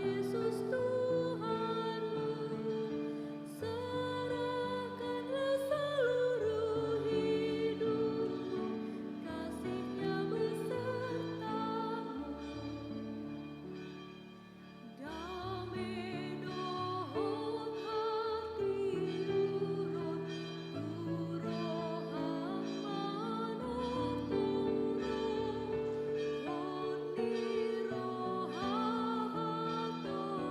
Yesus Tuhanmu, serahkanlah seluruh hidupmu, kasih-Nya besertamu. Damai dohot hati urut, turoh hammanut turu, honi roh hahato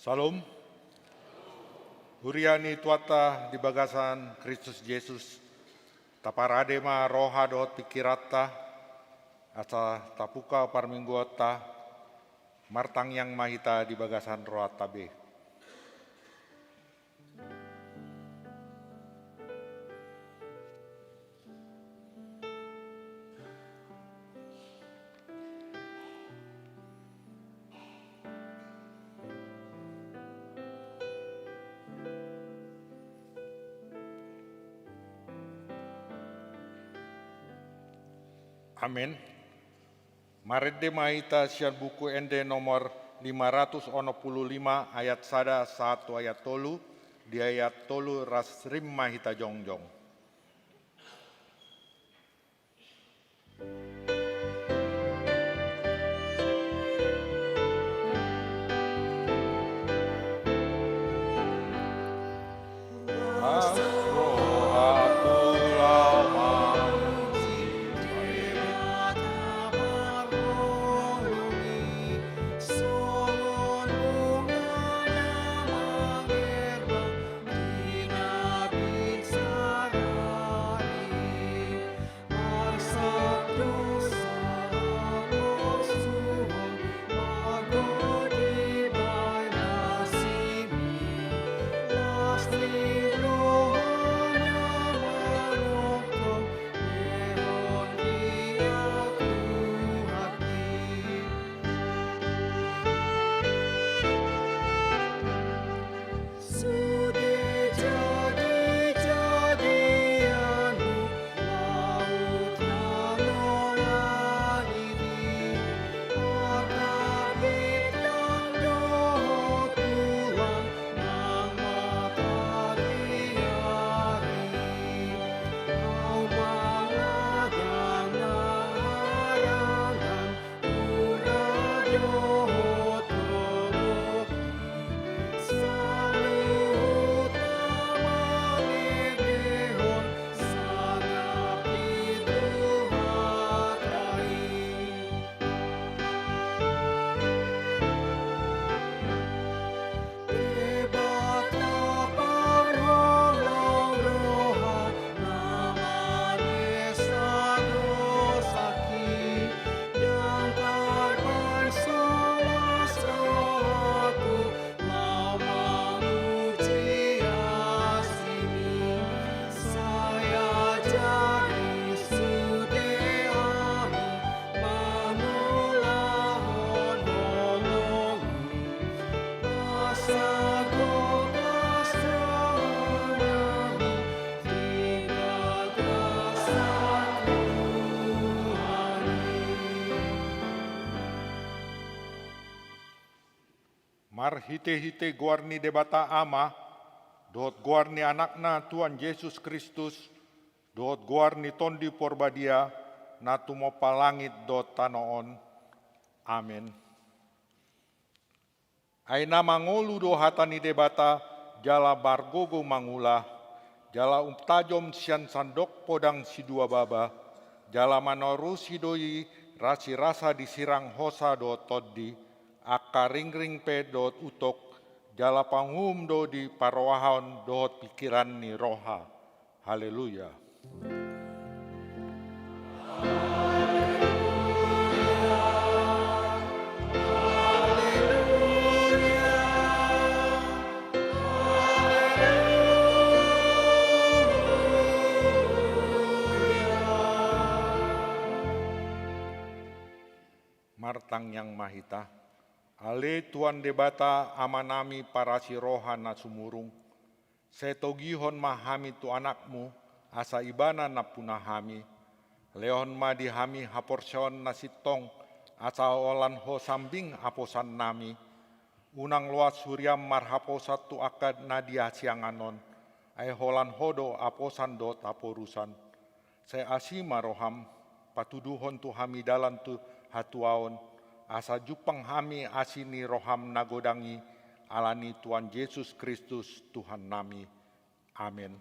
Salam. Huriani tuata di bagasan Kristus Yesus. Taparadema roha dot pikirata. Asa tapuka parmingguota. Martang yang mahita di bagasan roha tabe. Amin. Marede mahita sian buku ende nomor 565 ayat sada 1 ayat tolu di ayat tolu rasrim mahita jongjong. Mar hite-hite guarni debata ama, dot guarni anakna Tuhan Yesus Kristus, dot guarni tondi porbadia, na tumopa langit dot tanoon. Amin. Aina mangolu do hatani debata, jala bargogo mangula, jala tajom sian sandok podang si dua baba, jala manorusi doi rasi rasa disirang hosa do toddi, aka ring-ring pe dot utok, jala panghum do di paroahon dot pikiran ni roha. Haleluya. Martang yang mahita, ale tuan debata amanami parasi roha na sumurung, setogihon mahami tu anakmu, asa ibana na punahami, leon ma dihami haporsion na sitong, asa olan ho sambing aposan nami, unang luas suryam marhaposat tu akad nadia sianganon, ay holan hodo aposan dot aporusan, se asima roham, patuduhon tu hami dalan tu hatuaon, asa jupang hami asini roham nagodangi, alani Tuhan Yesus Kristus Tuhan nami. Amin.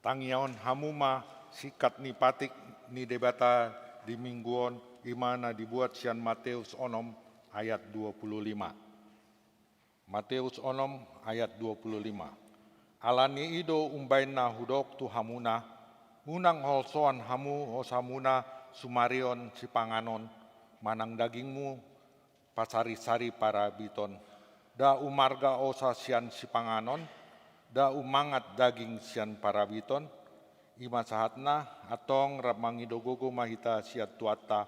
Tangiaon hamuma sikat ni patik ni debata di mingguon imana dibuat sian Matius onom ayat 25. Matius onom ayat 25. Alani ido umbaina hudok tu hamuna, munang holsoan hamu hosamuna sumarion si panganon, manang dagingmu pasari-sari para biton. Da umarga osa sian si panganon, da umangat daging sian para biton, ima sahatna atong rap mangidogogo mahita siat tuata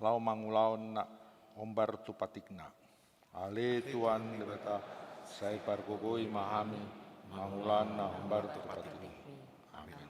lau mangulaon na ombar tu patikna. Ale Tuan debata sai pargogoi mahami mangulan na ombar tu patikna. Amin.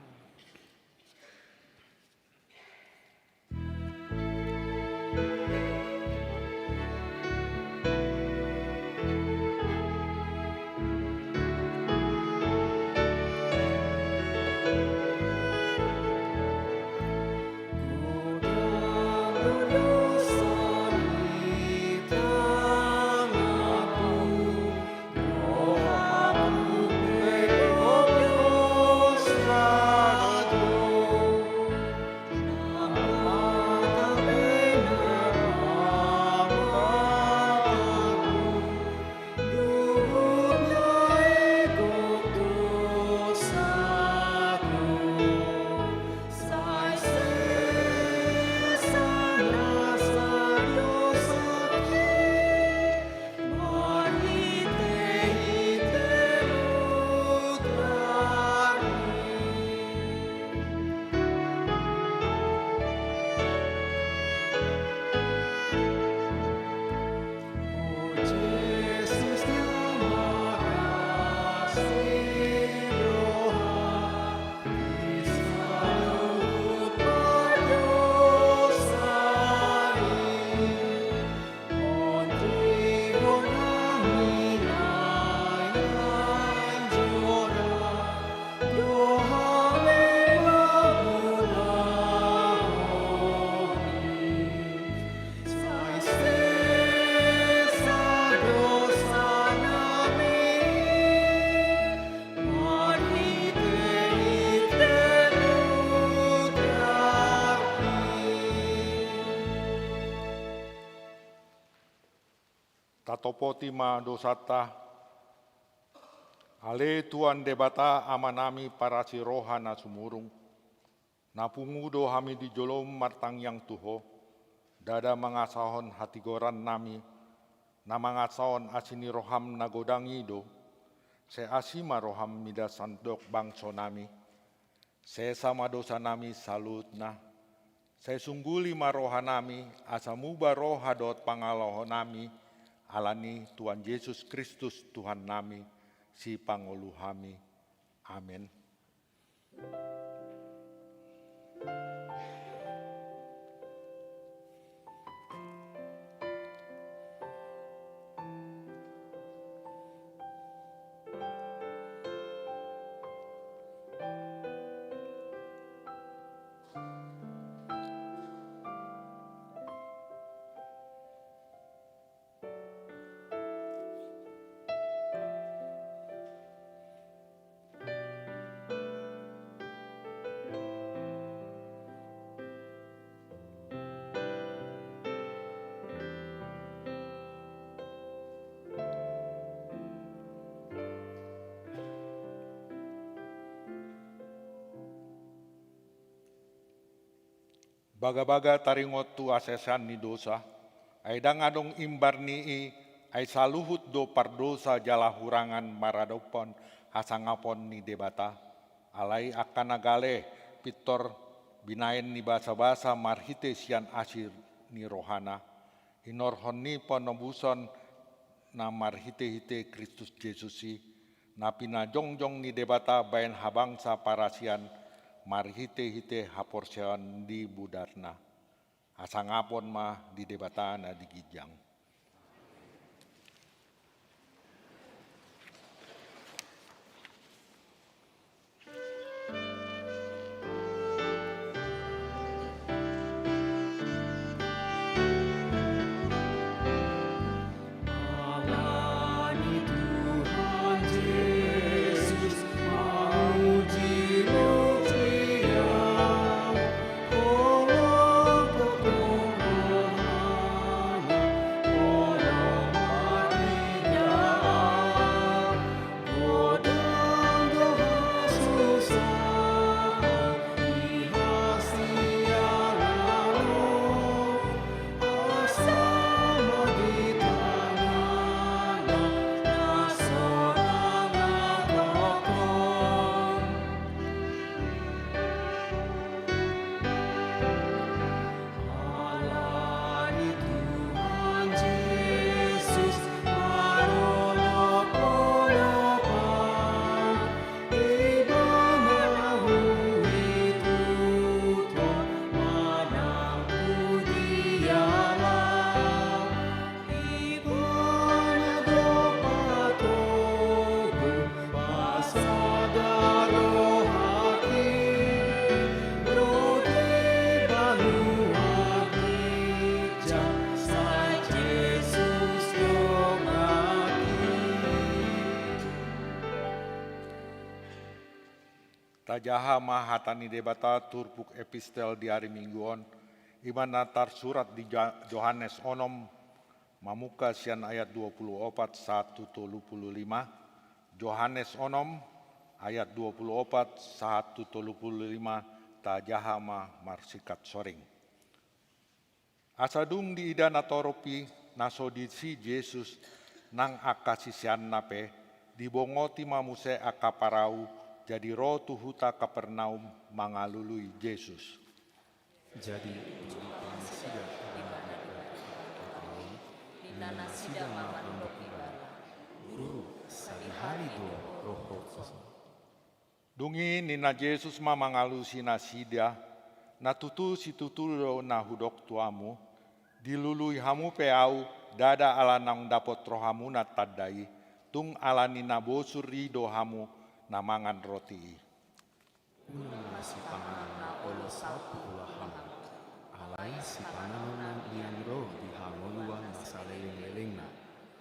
Tatopoti ma dosata, ale Tuan debata amanami para si rohana sumurung, napungudo hami di jolom martang yang tuho, dada mangasahon hati goran nami, na mangasahon asini roham nagodangido, se asima roham mida sandok bangso nami, se sama dosa nami salutna, se sungguli maroha nami, asamuba roha dot pangaloho nami, alani Tuhan Yesus Kristus Tuhan nami, si pangulu hami. Amin. Baga-baga taringot tu asesan ni dosa, ay dangadong imbar ni ay saluhut do pardosa jala hurangan maradopon hasangapon ni debata, alay akan nagale pitor binayen ni basa-basa marhite sian asir ni rohana, inorhon ni ponobuson na marhite-hite Kristus Yesusi, na pinajongjong ni debata bayan habangsa parasian, marhite-hite haporsean di budarna. Asangapon mah di debatana di gijang. Alani Tuhan Yesus, memuji-Mu tajaha mahatani debata turpuk epistel di hari mingguon, iman natar surat di Yohanes onom, mamuka sian ayat 24 1:35, Yohanes onom ayat 24 1:35 tajaha marsikat soring. Asadung di ida natoropi nasodisi Yesus nang akasisian nape dibongoti mamuse akaparau jadi roh tuhuta Kapernaum mangalului Yesus. Jadi sida Nana sida mamandok ibala. guru sehari do roh Dungi nina Yesus mamangalusi nasida natutu situtulo na hudok tuamu dilului hamu peau dada ala nang dapot rohamu na tadai tung ala nina bosur rido hamu namangan roti. si panganan olo sapu ulaham alai si panganan yang roh di hangoluan masaleleng-lelengna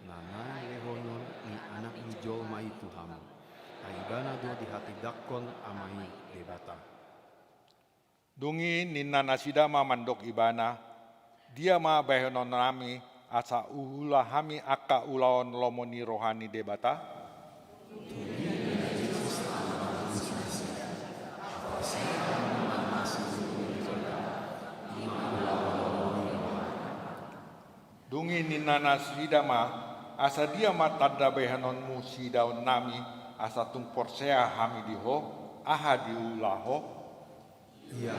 nana lehonon ni anak ni jolma itu hamu aibana do di hati dakon amai debata. Dungi nina nasida mamandok ibana dia ma bahenon nami asa uhula hami aka ulaon lomoni rohani debata. Dungi nina nasida ma asa dia ma tanda bahenon musi daun nami asa tung porsea hami diho aha diulaho. Ia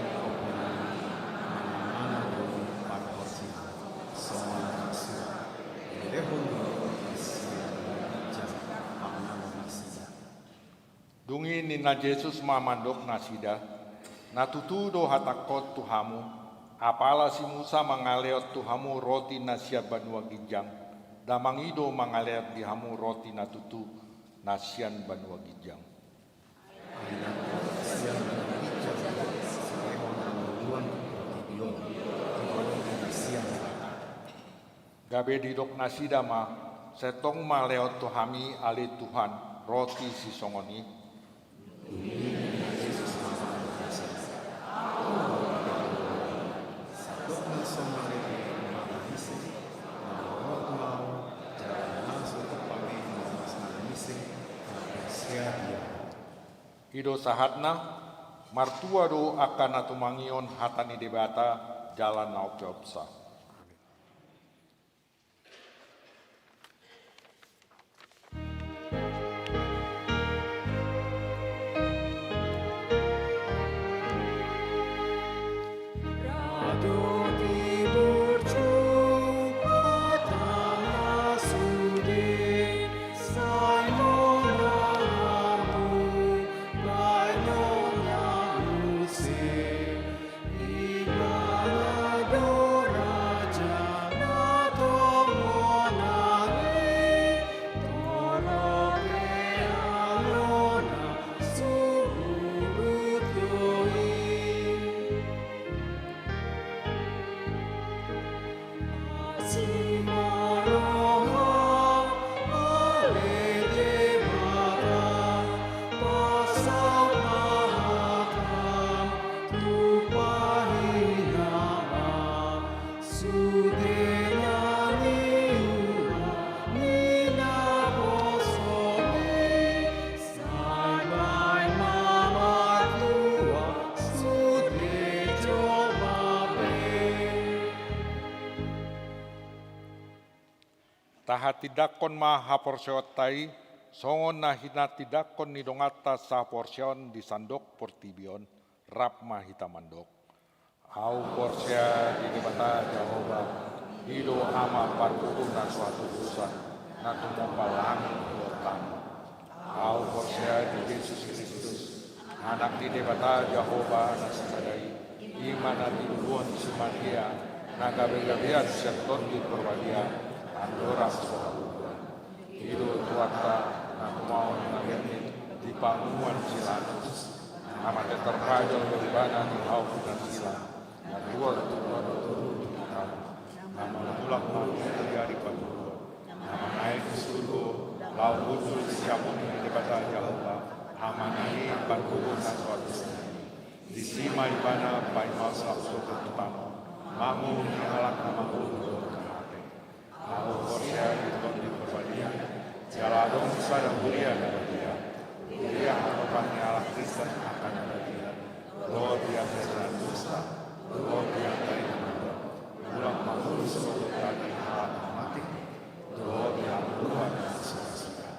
Dungi nina Yesus mamandok nasida, natutudo hatakot tuhamu, apala si Musa mangaleot tuhamu roti nasiat banua gijang, damangido mangaleot dihamu roti natutu nasian banua gijang. Gabe didok nasida ma, setong maleot tuhami ali Tuhan roti si songoni. Ido sahatna, martua do akan atumangion hatani debata jalan na opsa. Tahati dakon maha porsiot tai, songon na hinati dakon ni dongata sa porsion di sandok portibion, rap mahita mandok. Au porsia di debata Jehovah, hido ama parkutu na suatu dosa, na tumompalang dotan. Au porsia di Yesus Kristus, anak di debata Jehovah na sasadai, iman na tinubuan si Maria, na gabe-gabean siya ton di perwadia, Andora sohaluan, hidup tuata na kumaon ngagetin di panguan silanus, nama terpajal berbana di haupunan silang, na dua turun kamu, nama mulak malu terjadi panguluan, nama naik ke surga, lau muncul di siapun di debata Jehovah, amanai pangkubo na suatu di sima ibana pai masa suatu tutano mangu ni alak nama ulo kahate aku korea itu di perbadia jaladong sadang buria dan dia dia harapan alak Kristen akan ada dia lo dia kesalahan dusta lo dia dari muda ulang mangu suatu lagi alak mati lo dia luar suka-suka.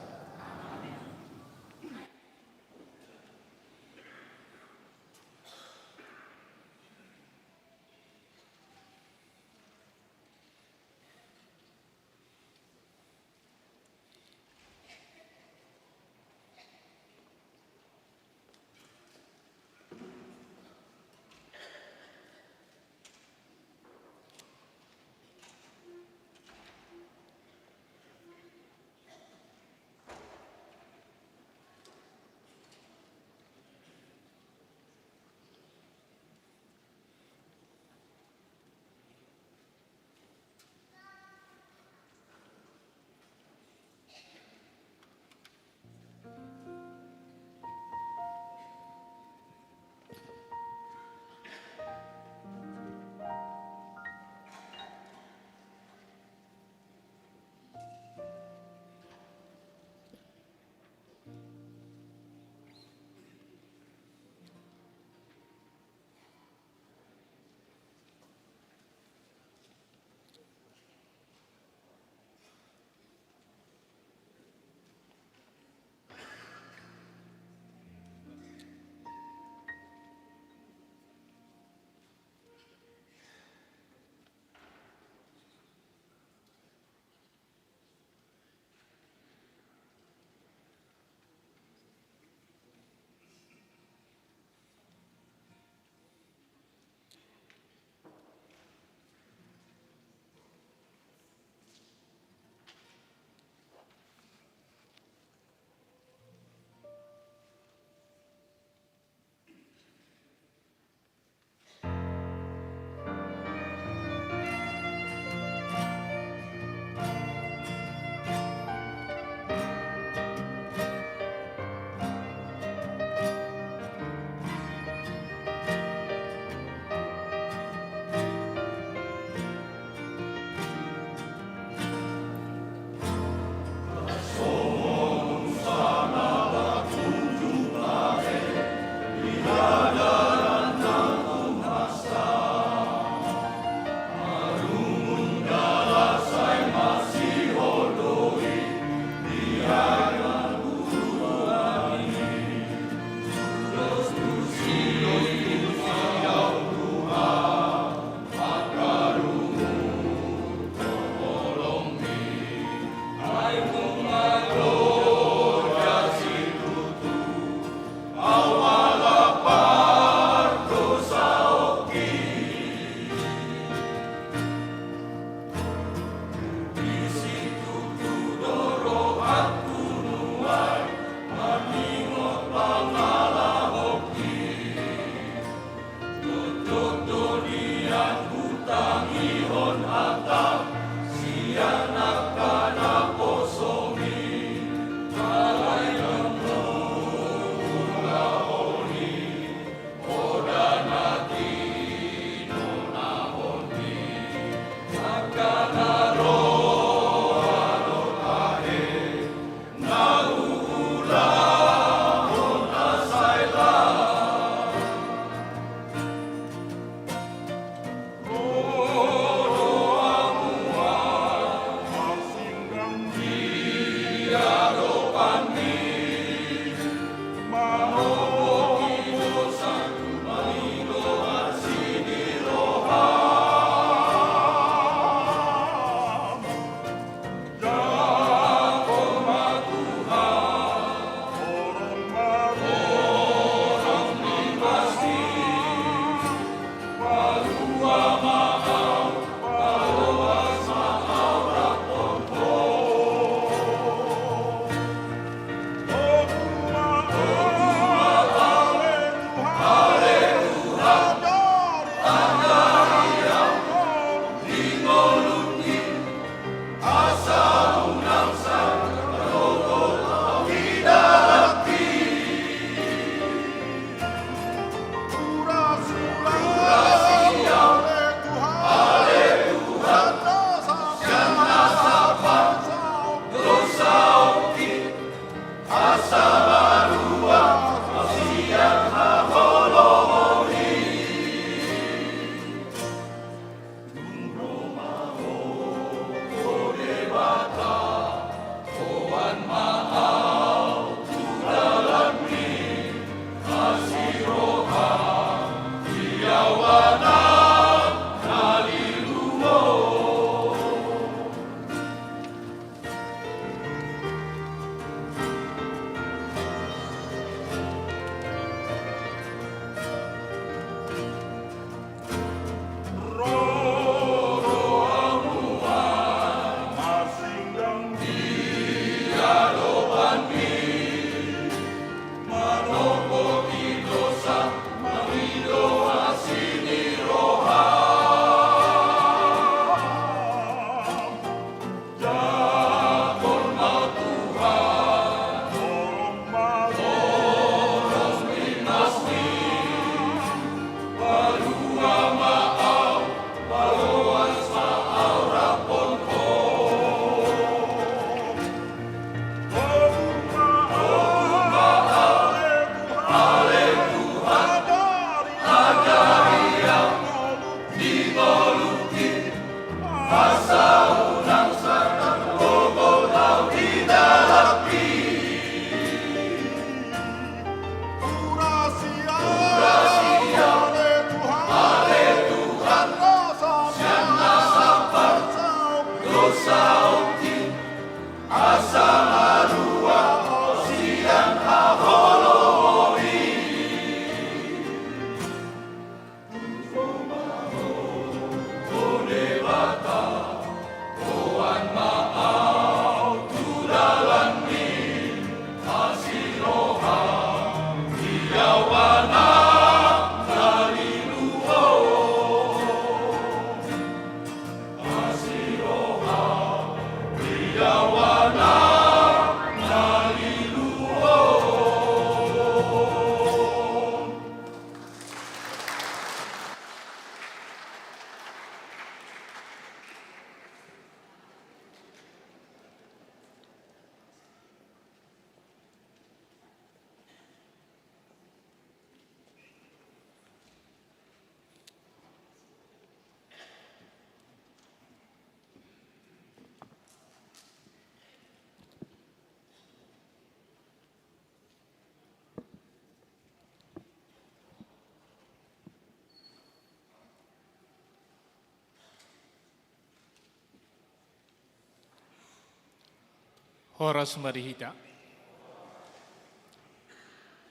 Horas marihita.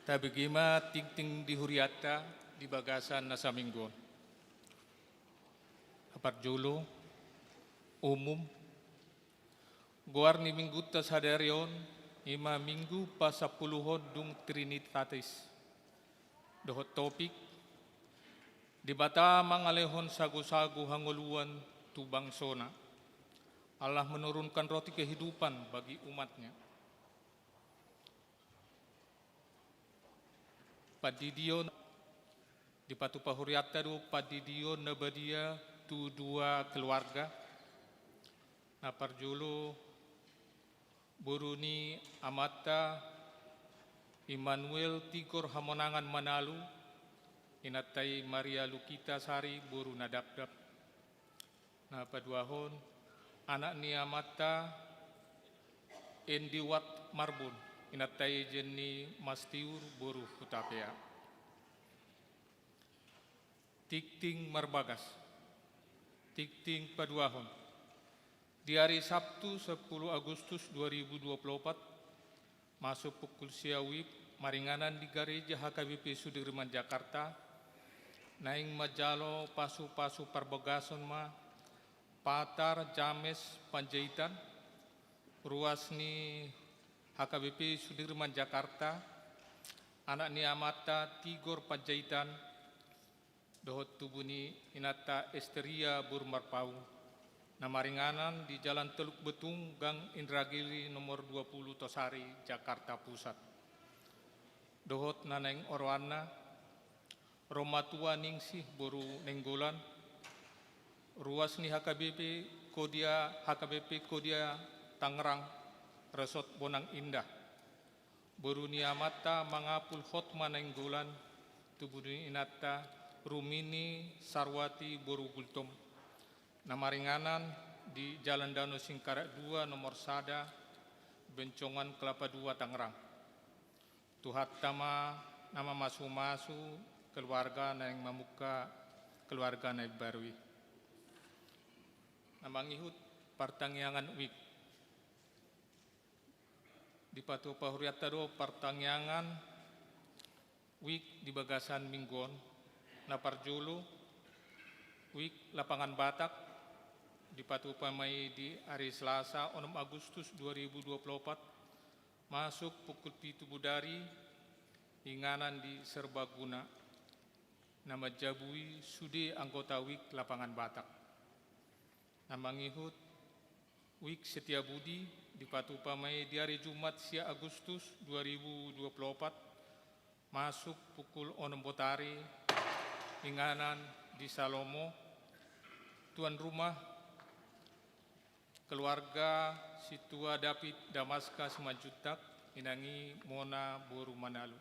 Tabigima ting-ting di huriata di bagasan na sa minggon. Aparjulo, umum, guar ni mingguta sa derion, ima minggu pa sa puluhon dung Trinitatis. Dohot topik, di bata mangalehon sagu-sagu hanguluan tubang sona. Allah menurunkan roti kehidupan bagi umatnya. Padidio di patu pahuriata do padidio nabadia tu dua keluarga. Naparjulo Buruni Amata Immanuel Tigor Hamonangan Manalu Inatai Maria Lukita Sari Buru Nadabdab. Napaduahon anak ni Amata Endiwat Marbun Inatai Jenni Mastiur Buru Hutapea. Tikting Marbagas Tikting Paduahon di hari Sabtu 10 Agustus 2024 masuk pukul siawi maringanan di gereja HKBP Sudirman Jakarta naing majalo pasu-pasu parbogason ma Patar James Panjaitan ruas ni HKBP Sudirman Jakarta anak ni Amata Tigor Panjaitan dohot tubuni Inata Esteria Burmarpau namaringanan di Jalan Teluk Betung Gang Indragiri nomor 20 Tosari Jakarta Pusat dohot naneng orwana Romatua Ningsih Boru Nenggolan ruas ni HKBP Kodia Tangerang Resort Bonang Indah Boruni Amata Mangapul Hotma Nenggolan Tubuni Inata Rumini Sarwati Boru Gultom namaringanan di Jalan Danau Singkarak 2 nomor Sada Bencongan Kelapa 2 Tangerang tuhat nama masu-masu keluarga na yang mamuka keluarga na barui namangihut partangyangan wik di patu pahuriata do partangyangan wik di bagasan minggon naparjulu wik lapangan Batak di patu pamai di hari Selasa 6 Agustus 2024 masuk pukul 7 budari inganan di Serbaguna nama jabui sude anggota wik lapangan Batak namangihut wik Setia Budi di patu pamai di hari Jumat sia Agustus 2024 masuk pukul 6 botari inganan di Salomo tuan rumah keluarga Situa David Damaska Semanjutak inangi Mona Boru Manalu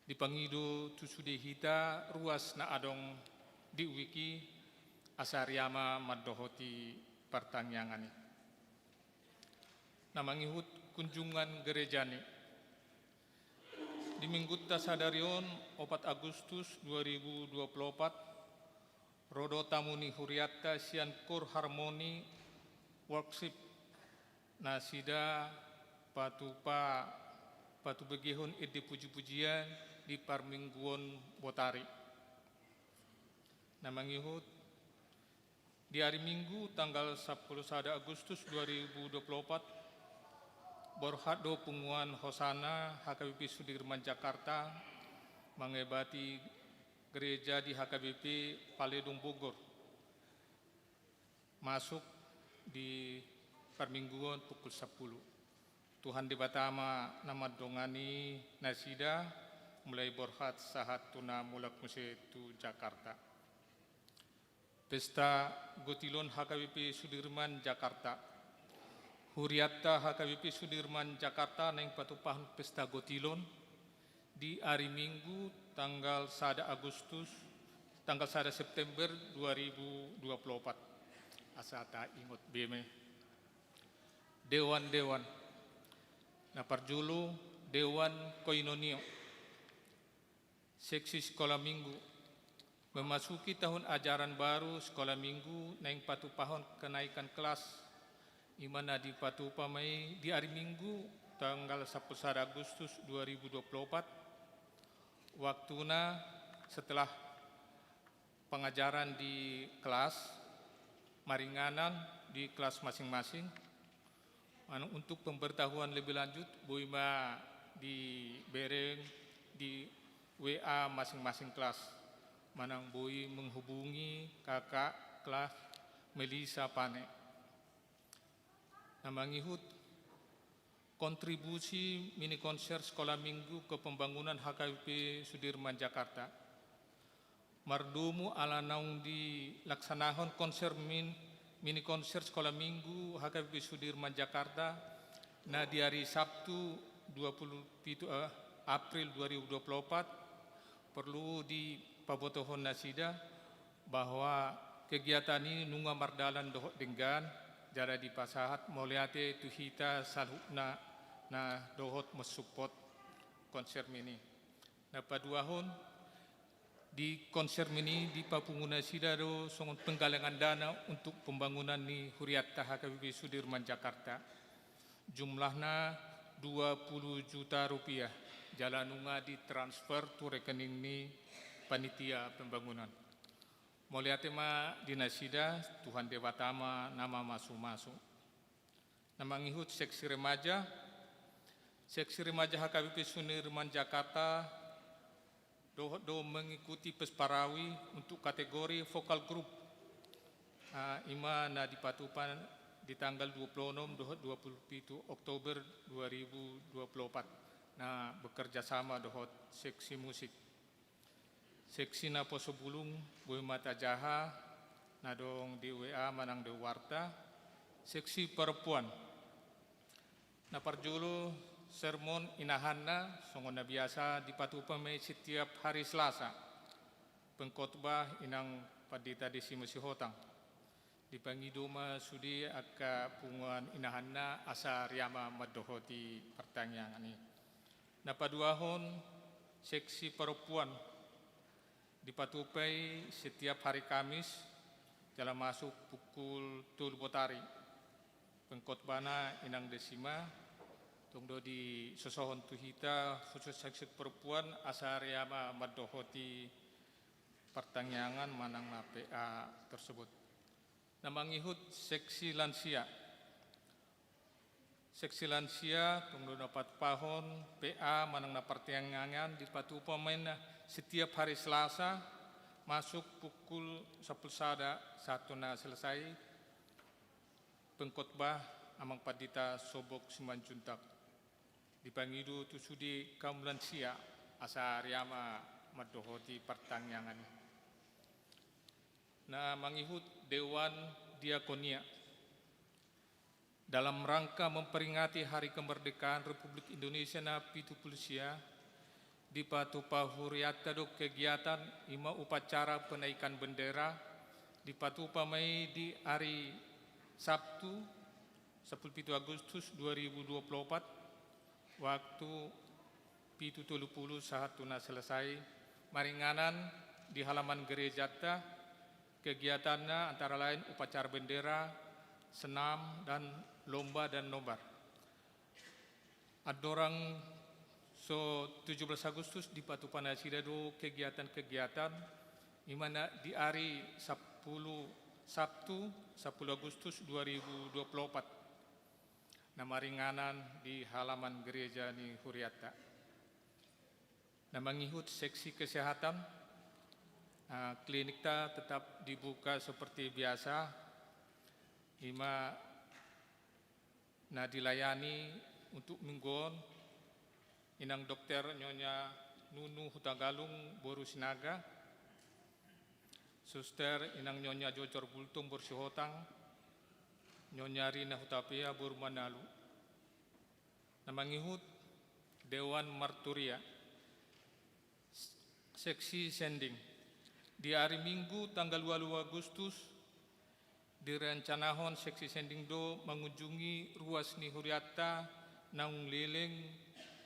di pangido tusude hita ruas na adong di wiki asariama madohoti pertanyangani. Namangihut kunjungan gerejani. Di minggu tasadarion 4 Agustus 2024, rodo tamuni huriatta sian kur harmoni workshop nasida patu begihun ide puji-pujian di parmingguon botari. Namangihut di hari Minggu tanggal 11 Agustus 2024 Borhado Punguan Hosana HKBP Sudirman Jakarta mengebati gereja di HKBP Paledung Bogor masuk di permingguan pukul 10. Tuhan dibatama nama dongani nasida mulai borhat sahat tuna mulak musetu Jakarta. Pesta Gotilon HKBP Sudirman Jakarta. Huriatta HKBP Sudirman Jakarta neng patupahan pesta Gotilon di hari Minggu tanggal 1 September 2024. Asata ingot beme. Dewan-dewan. Naparjulu Dewan Koinonio. Seksi Sekolah Minggu. Memasuki tahun ajaran baru Sekolah Minggu neng patupahon kenaikan kelas Imana di patupamai di hari Minggu tanggal 11 Agustus 2024 waktuna setelah pengajaran di kelas maringanan di kelas masing-masing untuk pemberitahuan lebih lanjut boima di bereng di WA masing-masing kelas manang boi menghubungi kakak kelas Melisa Pane. Namangihut kontribusi mini konser Sekolah Minggu ke pembangunan HKBP Sudirman Jakarta. Mardumu ala naung dilaksanakan konser mini konser Sekolah Minggu HKBP Sudirman Jakarta na di hari Sabtu 27 April 2024 perlu di pabotohon nasida bahwa kegiatan ini nunga mardalan dohot denggan jara di pasahat moliate tuhita salhukna na dohot mensupport konser mini. Na paduahon di konser mini di papunguna sidaro songon penggalangan dana untuk pembangunan ni Huriatta HKBP Sudirman Jakarta. Jumlahnya 20 juta rupiah. Jalanunga di transfer tu rekening ni panitia pembangunan. Moliate ma dinasida Tuhan Dewatama nama masuk-masuk. Nama ngihut seksi remaja HKBP Sudirman Jakarta do mengikuti pesparawi untuk kategori vokal group. Ima na dipatupan di tanggal 26 27 Oktober 2024. Nah bekerja sama dohot seksi musik. Seksi na poso bulung bui mata jaha nadong di WA manang de warta. Seksi perempuan na parjulu sermon inahanna songon na biasa dipatupame setiap hari Selasa. Pengkhotbah inang padita di simusi hotang. Dipangiduma sudi aka punguan inahanna asa riama madohoti pertanyaan ini. Na paduahon seksi perempuan dipatupai setiap hari Kamis dalam masuk pukul tul botari. Pengkhotbahna inang desima tungdo di sosohon tuhita khusus seksi perempuan asa riama madohoti pertanyaan manang na PA tersebut. Namangihut seksi lansia. Seksi lansia tunggu dapat pahon PA manang na pertanyaan di patupamen setiap hari Selasa masuk pukul 11 na selesai pengkhotbah amang padita sobok Simanjuntak. Dipangidu tu sudi kaum lansia asa riama madohoti pertanyaan. Na mangihut Dewan Diakonia dalam rangka memperingati Hari Kemerdekaan Republik Indonesia na 70 di Patupa Huriatta do kegiatan ima upacara penaikan bendera dipatupamai di hari Sabtu 17 Agustus 2024 waktu 7.30 saat tuna selesai maringanan di halaman gereja ta. Kegiatannya antara lain upacara bendera, senam, dan lomba dan nobar. Adorang so 17 Agustus di Patupana Sidado kegiatan-kegiatan di mana di hari Sabtu 10 Agustus 2024 nama ringanan di halaman gereja ni Huriata. Nah, mengikut seksi kesehatan, klinik ta tetap dibuka seperti biasa. Ima dilayani untuk mingguan inang dokter Nyonya Nunu Hutagalung Boru Sinaga, suster inang Nyonya Jojor Bultung Borsihotang, Nyonya Rina Hutapea Boru Manalu. Namangihut Dewan Marturia seksi sending di hari Minggu tanggal 2 Agustus direncanahon seksi sending do mengunjungi ruas ni Huriata Naung Leleng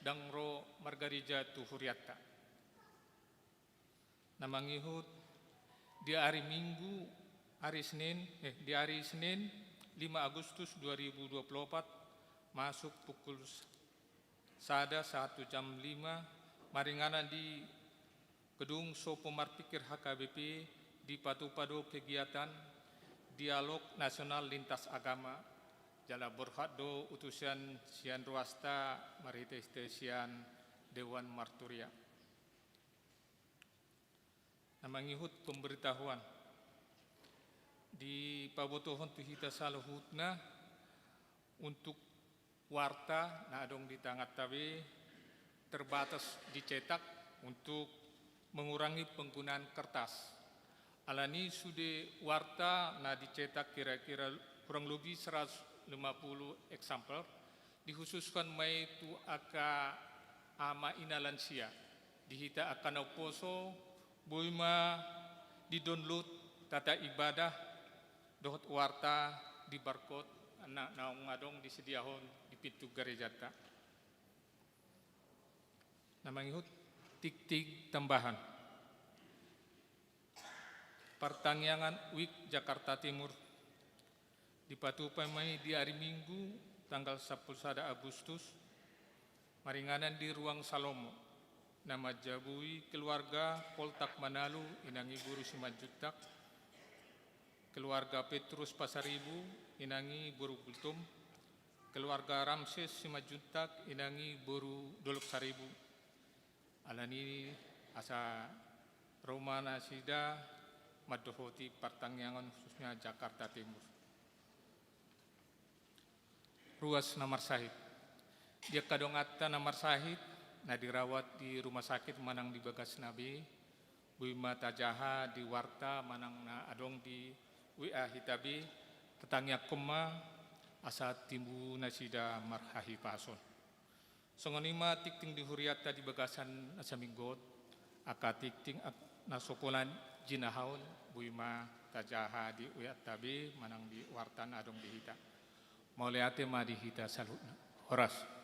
Dangro Margarija tu Huriata. Namangihut di hari Minggu di hari Senin 5 Agustus 2024 masuk pukul 1 jam 5 maringanan di Gedung Sopo Marpikir HKBP di Patupado kegiatan Dialog Nasional Lintas Agama Jala Borhado Utusan Sian Ruasta Marite Sian Dewan Marturia. Namangihut pemberitahuan di Pabotohon Tuhita Saluhutna untuk warta na adong di tangat tabe terbatas dicetak untuk mengurangi penggunaan kertas. Alani sudah warta na dicetak kira-kira kurang lebih 150 eksampel dikhususkan mai tu aka ama ina lansia dihita akan oposo boima di download tata ibadah dohot warta di barcode anak naung ngadong disediahon di pintu gereja ta. Namangihut tik-tik tambahan. Pertangyangan WIK Jakarta Timur dipatupamai di hari Minggu tanggal 11 Agustus maringanan di ruang Salomo. Nama jabui keluarga Poltak Manalu inangi Guru Simanjutak, keluarga Petrus Pasaribu inangi Boru Bultum, keluarga Ramses Simanjutak inangi Boru Dolok Saribu. Alani asa Romana Sida Madohoti Pertangyangan khususnya Jakarta Timur. Ruas Namar Sahid. Dia kadongata Namar Sahid na dirawat di rumah sakit manang di Bagas Nabi. Buima Tajaha di Warta manang na adong di WA Hitabi tetangnya kema asa timbu nasida marhahi pason. Songonima tikting di Huriata di Bagasan Asaminggot aka tikting nasopolan jinahaun buima Tajaha di Uyatabi manang di Wartan adong dihita mauleate ma dihita salutna horas.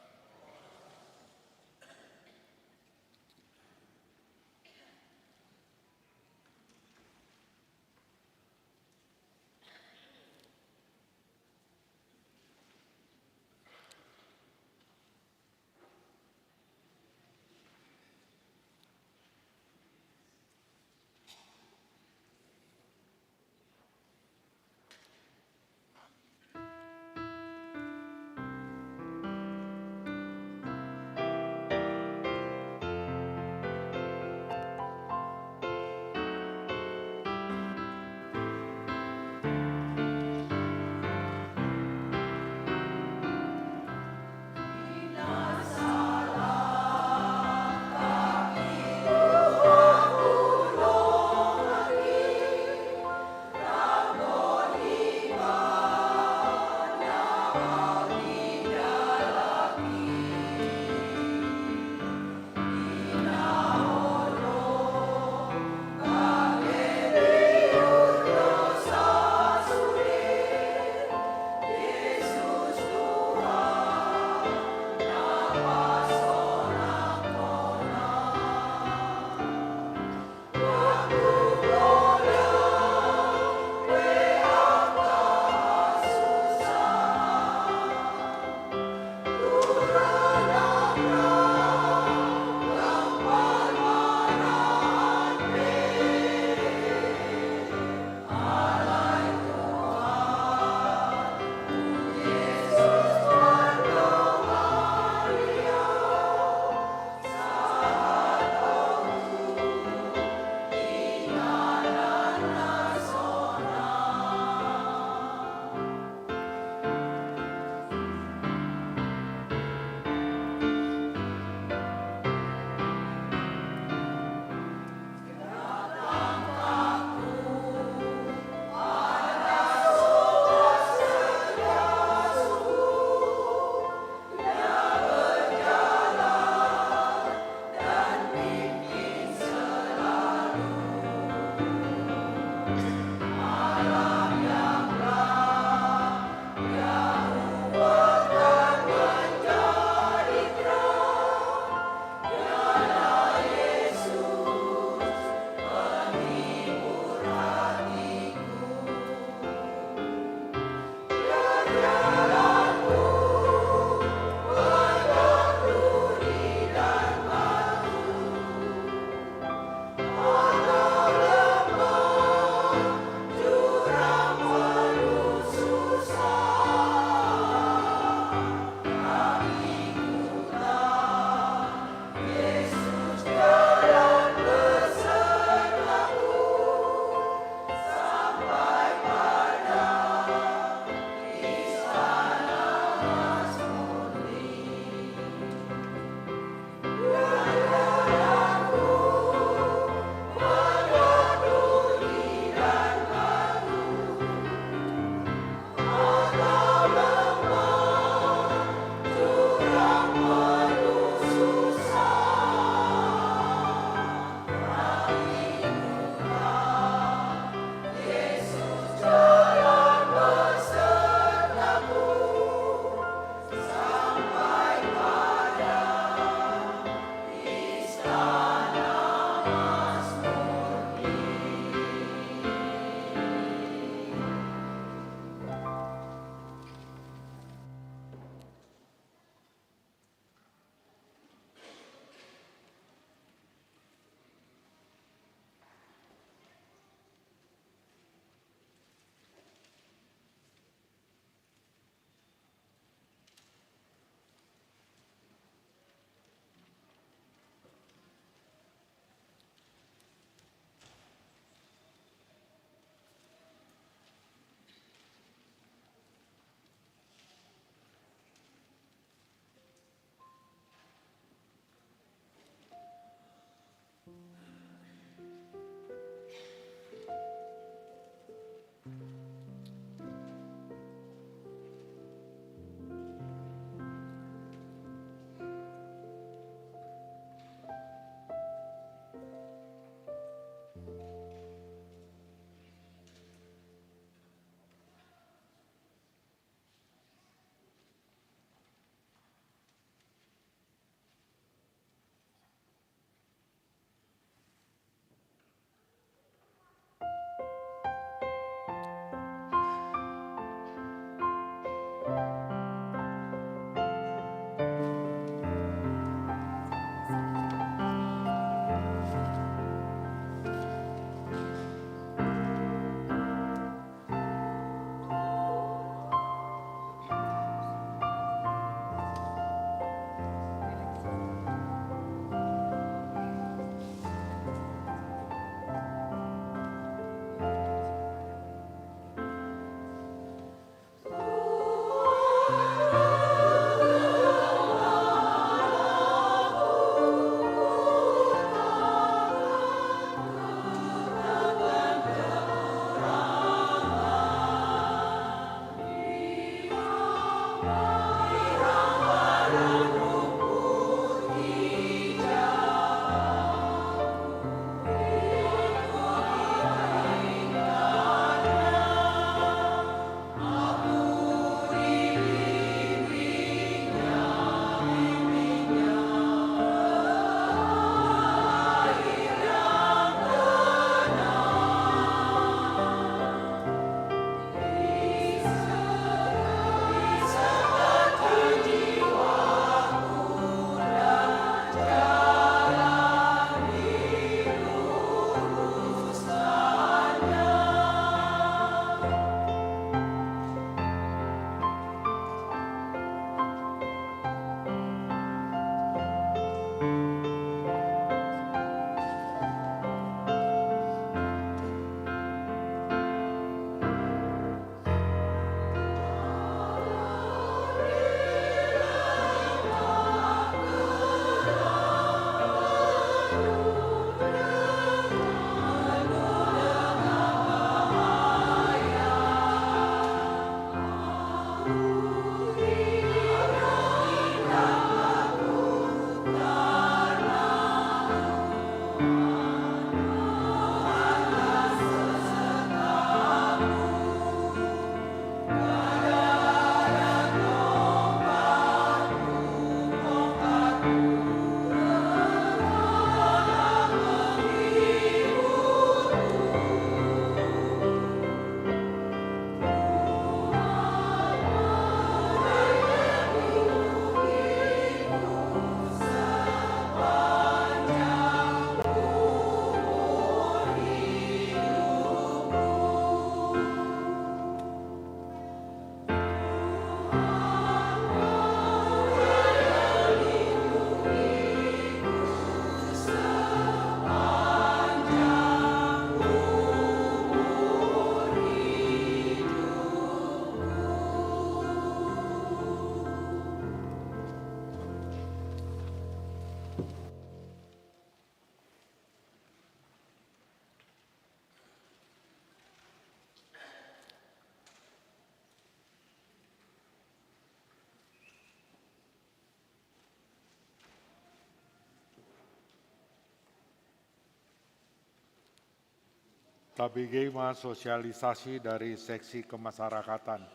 Tabigema sosialisasi dari seksi kemasyarakatan.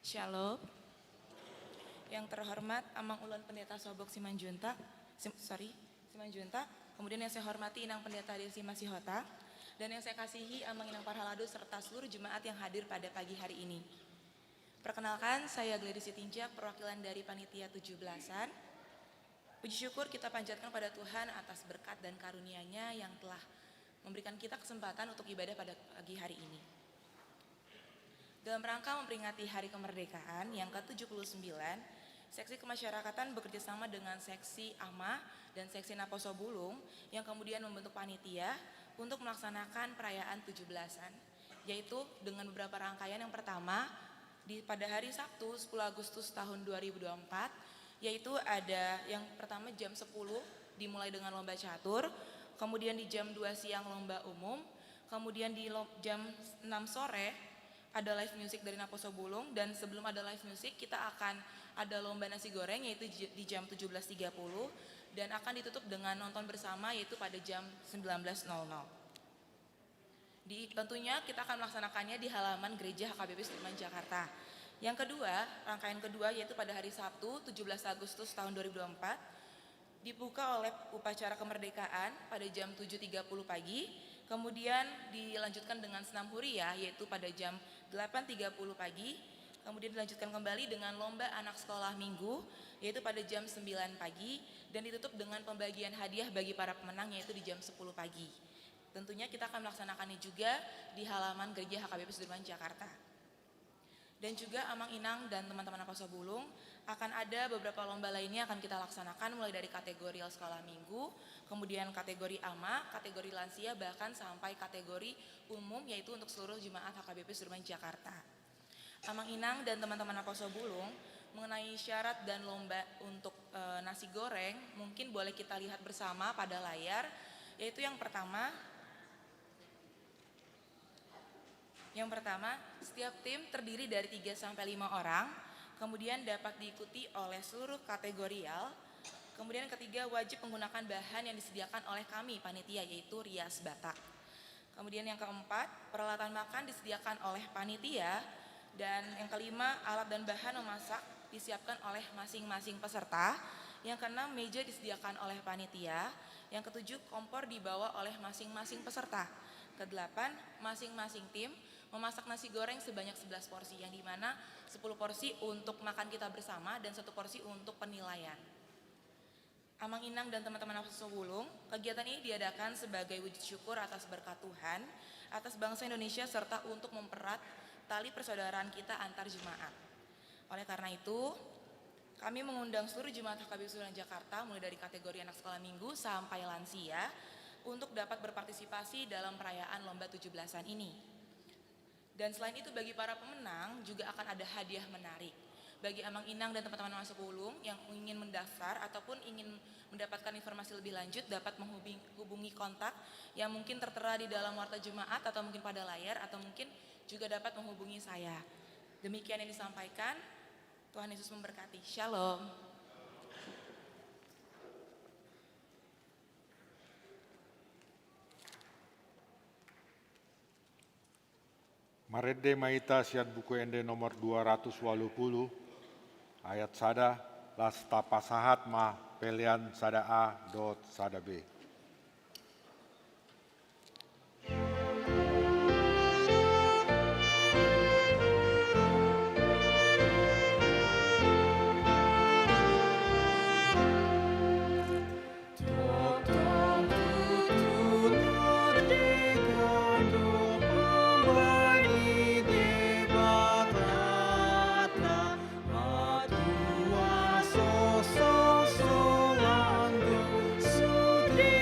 Shalom. Yang terhormat Amang Ulun Pendeta Sobok Simanjuntak, Simanjuntak. Kemudian yang saya hormati Inang Pendeta Desi Masihota, dan yang saya kasihi Amang Inang Parhalado serta seluruh jemaat yang hadir pada pagi hari ini. Perkenalkan, saya Gladys Sitinjak, perwakilan dari Panitia 17-an. Puji syukur kita panjatkan pada Tuhan atas berkat dan karunia-Nya yang telah memberikan kita kesempatan untuk ibadah pada pagi hari ini. Dalam rangka memperingati Hari Kemerdekaan yang ke-79, Seksi Kemasyarakatan bekerjasama dengan Seksi AMA dan Seksi Naposo Bulung yang kemudian membentuk panitia untuk melaksanakan perayaan 17-an, yaitu dengan beberapa rangkaian. Yang pertama, pada hari Sabtu 10 Agustus tahun 2024, yaitu ada yang pertama jam 10 dimulai dengan lomba catur, kemudian di jam 2 siang lomba umum, kemudian di jam 6 sore ada live music dari Naposo Bulung, dan sebelum ada live music kita akan ada lomba nasi goreng yaitu di jam 17.30 dan akan ditutup dengan nonton bersama yaitu pada jam 19.00. Tentunya kita akan melaksanakannya di halaman Gereja HKBP Sudirman Jakarta. Yang kedua, rangkaian kedua yaitu pada hari Sabtu 17 Agustus tahun 2024 dibuka oleh upacara kemerdekaan pada jam 7.30 pagi. Kemudian dilanjutkan dengan senam huria yaitu pada jam 8.30 pagi. Kemudian dilanjutkan kembali dengan lomba anak sekolah minggu yaitu pada jam 9 pagi. Dan ditutup dengan pembagian hadiah bagi para pemenang yaitu di jam 10 pagi. Tentunya kita akan melaksanakannya juga di halaman Gereja HKBP Sudirman Jakarta. Dan juga Amang Inang dan teman-teman Naposo Bulung akan ada beberapa lomba lainnya akan kita laksanakan mulai dari kategori sekolah minggu, kemudian kategori AMA, kategori lansia, bahkan sampai kategori umum yaitu untuk seluruh jemaat HKBP Sudirman Jakarta. Amang Inang dan teman-teman Naposo Bulung mengenai syarat dan lomba untuk nasi goreng mungkin boleh kita lihat bersama pada layar, yaitu yang pertama, setiap tim terdiri dari 3-5 orang, kemudian dapat diikuti oleh seluruh kategorial. Kemudian yang ketiga, wajib menggunakan bahan yang disediakan oleh kami panitia yaitu rias batak. Kemudian yang keempat, peralatan makan disediakan oleh panitia. Dan yang kelima, alat dan bahan memasak disiapkan oleh masing-masing peserta. Yang keenam, meja disediakan oleh panitia. Yang ketujuh, kompor dibawa oleh masing-masing peserta. Kedelapan, masing-masing tim memasak nasi goreng sebanyak 11 porsi, yang dimana 10 porsi untuk makan kita bersama dan 1 porsi untuk penilaian. Amang Inang dan teman-teman Naposo Bulung, kegiatan ini diadakan sebagai wujud syukur atas berkat Tuhan, atas bangsa Indonesia, serta untuk mempererat tali persaudaraan kita antar jemaat. Oleh karena itu, kami mengundang seluruh jemaat HKBP Sudirman Jakarta, mulai dari kategori anak sekolah minggu sampai lansia, untuk dapat berpartisipasi dalam perayaan lomba 17-an ini. Dan selain itu bagi para pemenang juga akan ada hadiah menarik. Bagi Amang Inang dan teman-teman Naposo Bulung yang ingin mendaftar ataupun ingin mendapatkan informasi lebih lanjut dapat menghubungi kontak yang mungkin tertera di dalam warta jemaat atau mungkin pada layar, atau mungkin juga dapat menghubungi saya. Demikian yang disampaikan. Tuhan Yesus memberkati. Shalom. Marede maita siat buku ende nomor 280 ayat sada las tapasahat ma pelian sada A dot sada B. Matua so so so landu sudi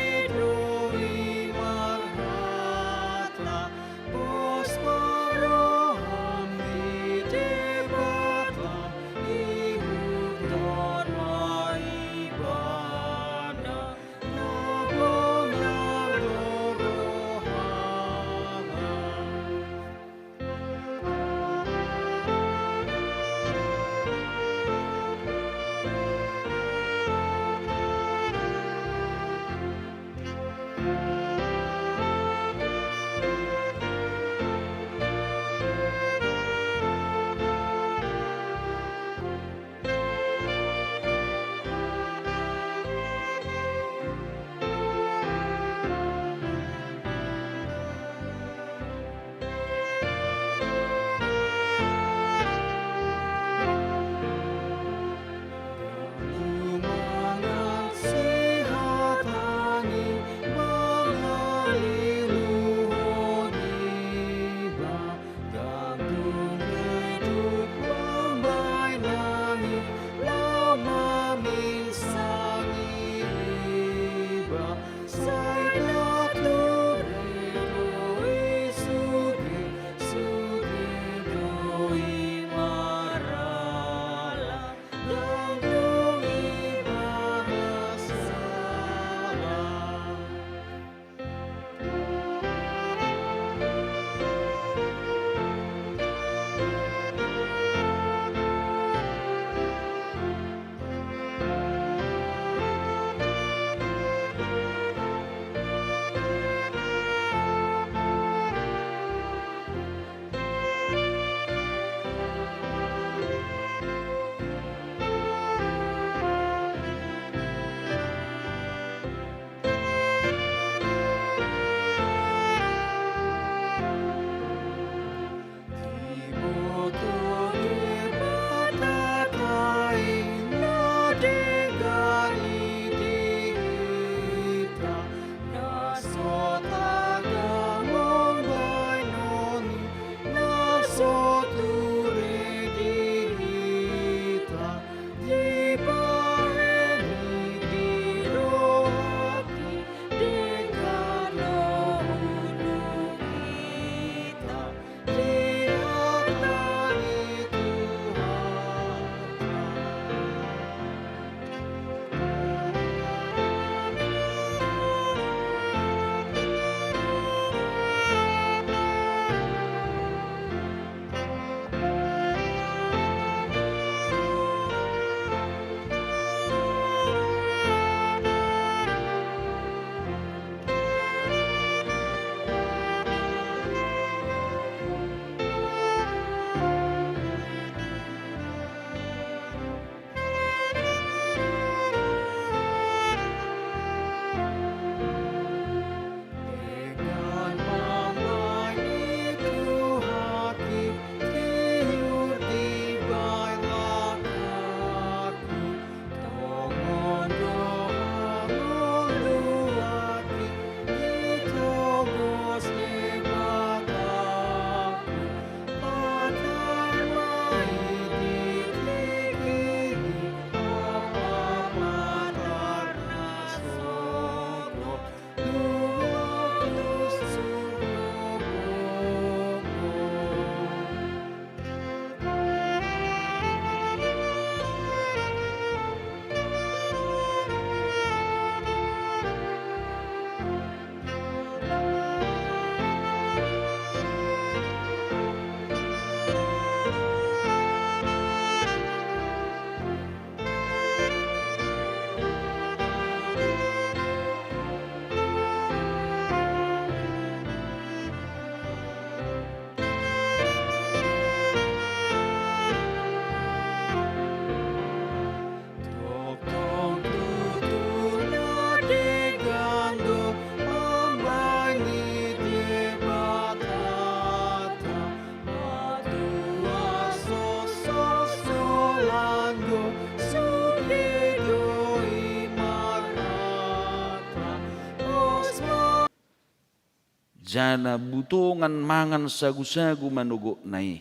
jana butongan mangan sagu-sagu manuguk nai.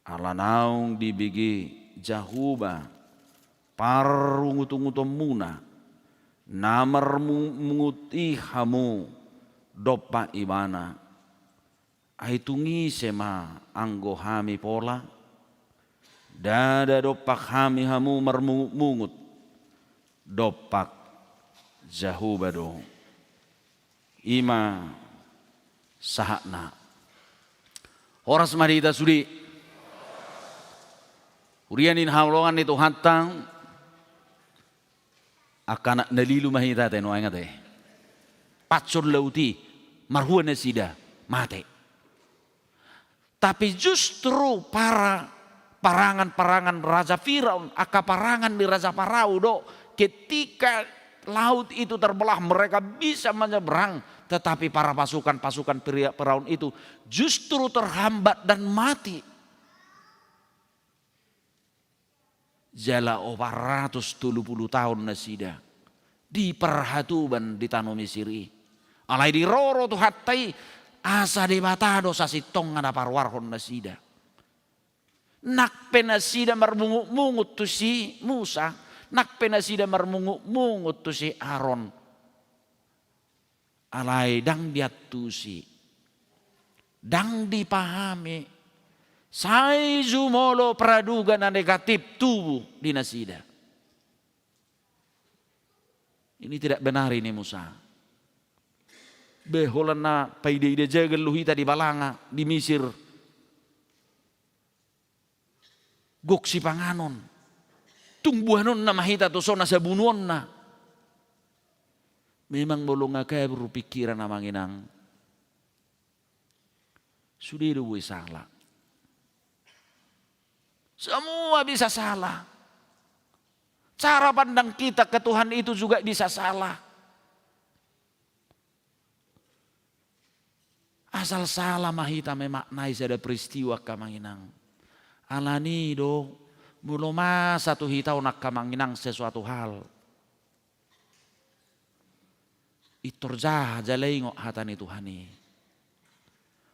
Alanaung dibigi jahuba parungutung-utung muna namar menguti hamu dopa ibana. Aitungi sema anggo hami pola dada dopak hami hamu marmungut dopak jahuba do ima sahakna. Horas marita sudi urianin haulongan itu hatang akan nalilu mahita teno ingat pacur lauti marhuan sida mate. Tapi justru para parangan-parangan Raja Firaun, akaparangan di Raja Parau do, ketika laut itu terbelah mereka bisa menyeberang, tetapi para pasukan-pasukan Firaun itu justru terhambat dan mati. Jala 470 tahun nasida di perhatuban di tanah Misiri. Alai di roro tu hatai asa debatado sa sitong ngana parwarhon nasida. Nak penasida marmungut tu si Musa, nak penasida marmungut tu si Aaron. Alai dang diatusi, dang dipahami. Sai jumolo praduga na negatif tubuh di nasida. Ini tidak benar ini Musa. Beholan na paide-ide jagal luhita di Balanga, di Mesir. Gok si panganon. Tungbuhanon na mahita to so na sabunuan na. Memang bolong nga kaya berpikiran na manginang. Sudah duwe salah. Semua bisa salah. Cara pandang kita ke Tuhan itu juga bisa salah. Asal salah mahita memaknai sada peristiwa kamanginang. Alani do, belum satu hitau nak kamanginang sesuatu hal. Iturjah jalengok hatani Tuhani.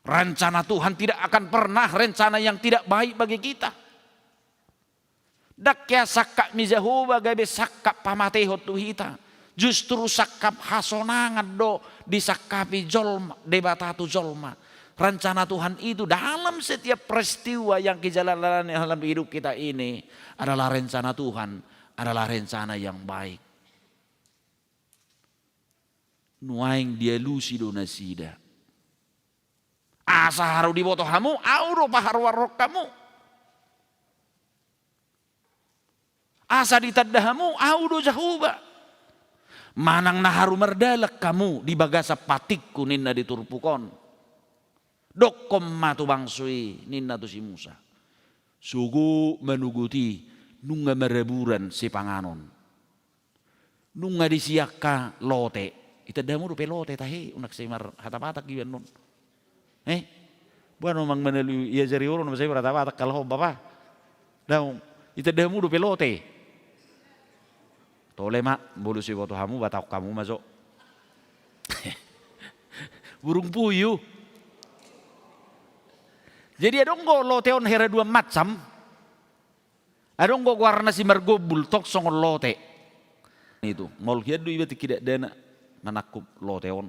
Rencana Tuhan tidak akan pernah rencana yang tidak baik bagi kita. Dakya sakap mizahuba gabe sakap pamatehot tuhita. Justru sakap hasonangan do disakapi jolma debatatu jolma. Rencana Tuhan itu dalam setiap peristiwa yang kejalanan dalam hidup kita ini adalah rencana Tuhan, adalah rencana yang baik. Nuaing dia lusido nasida. Asa haru diboto hamu, auro paharwarok kamu. Asa ditadahamu audo jahuba. Manang naharu merdalak kamu di bagasa patikku ninna diturpukon. Dokom matu bangsui ninna tu si Musa. Sugu menuguti nunga mereburan si panganon. Nunga disiaka lote. Itadamu rupe lote tahi unak semar hatapatak giwan nun. Bukan memang menelu ia jari urun saya hatapatak kalau bapak. Daun itadamu rupe lote. Tole mak, bolu si foto kamu batak kamu masuk. Burung puyuh. Jadi adong go loteon hera dua macam. Adong go warna si margobul tok songon lote. Itu mol hiadu iba tidak dana manakup loteon.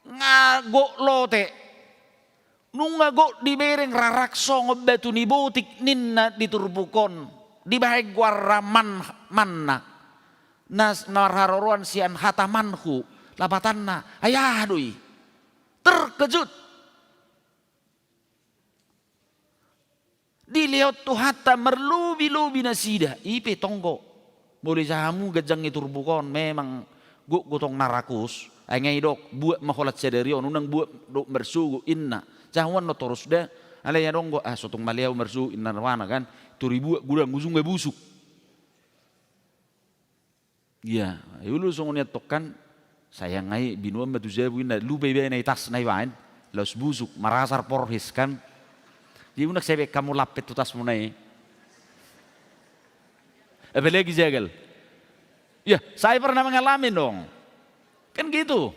Ngago lote. Nungago dibereng rarak songo batu ni botik ninna diturbukon. Di baik warra manna nas narharoruan sian hatamanhu lapatanna ayah dui terkejut dilihat tu hatta merlubi-lubi nasida ipe tonggo boleh jamu gajang itu rubukon memang gutong narakus ngai dok buat maholat sederion unang buat dok bersugu inna jawan no terus dah alaya donggo sotong maliau mersu inna wana kan turibu gudang gusung gak busuk. Iya, yulu songonya tokan sayang ngai binuam batu jabu ina lu bebe nai tas nai wain los busuk marasar porhis kan. Jadi unak sebe kamu lapet tu tas munai. Apalagi jagal. Ya, saya pernah mengalami dong. Kan gitu.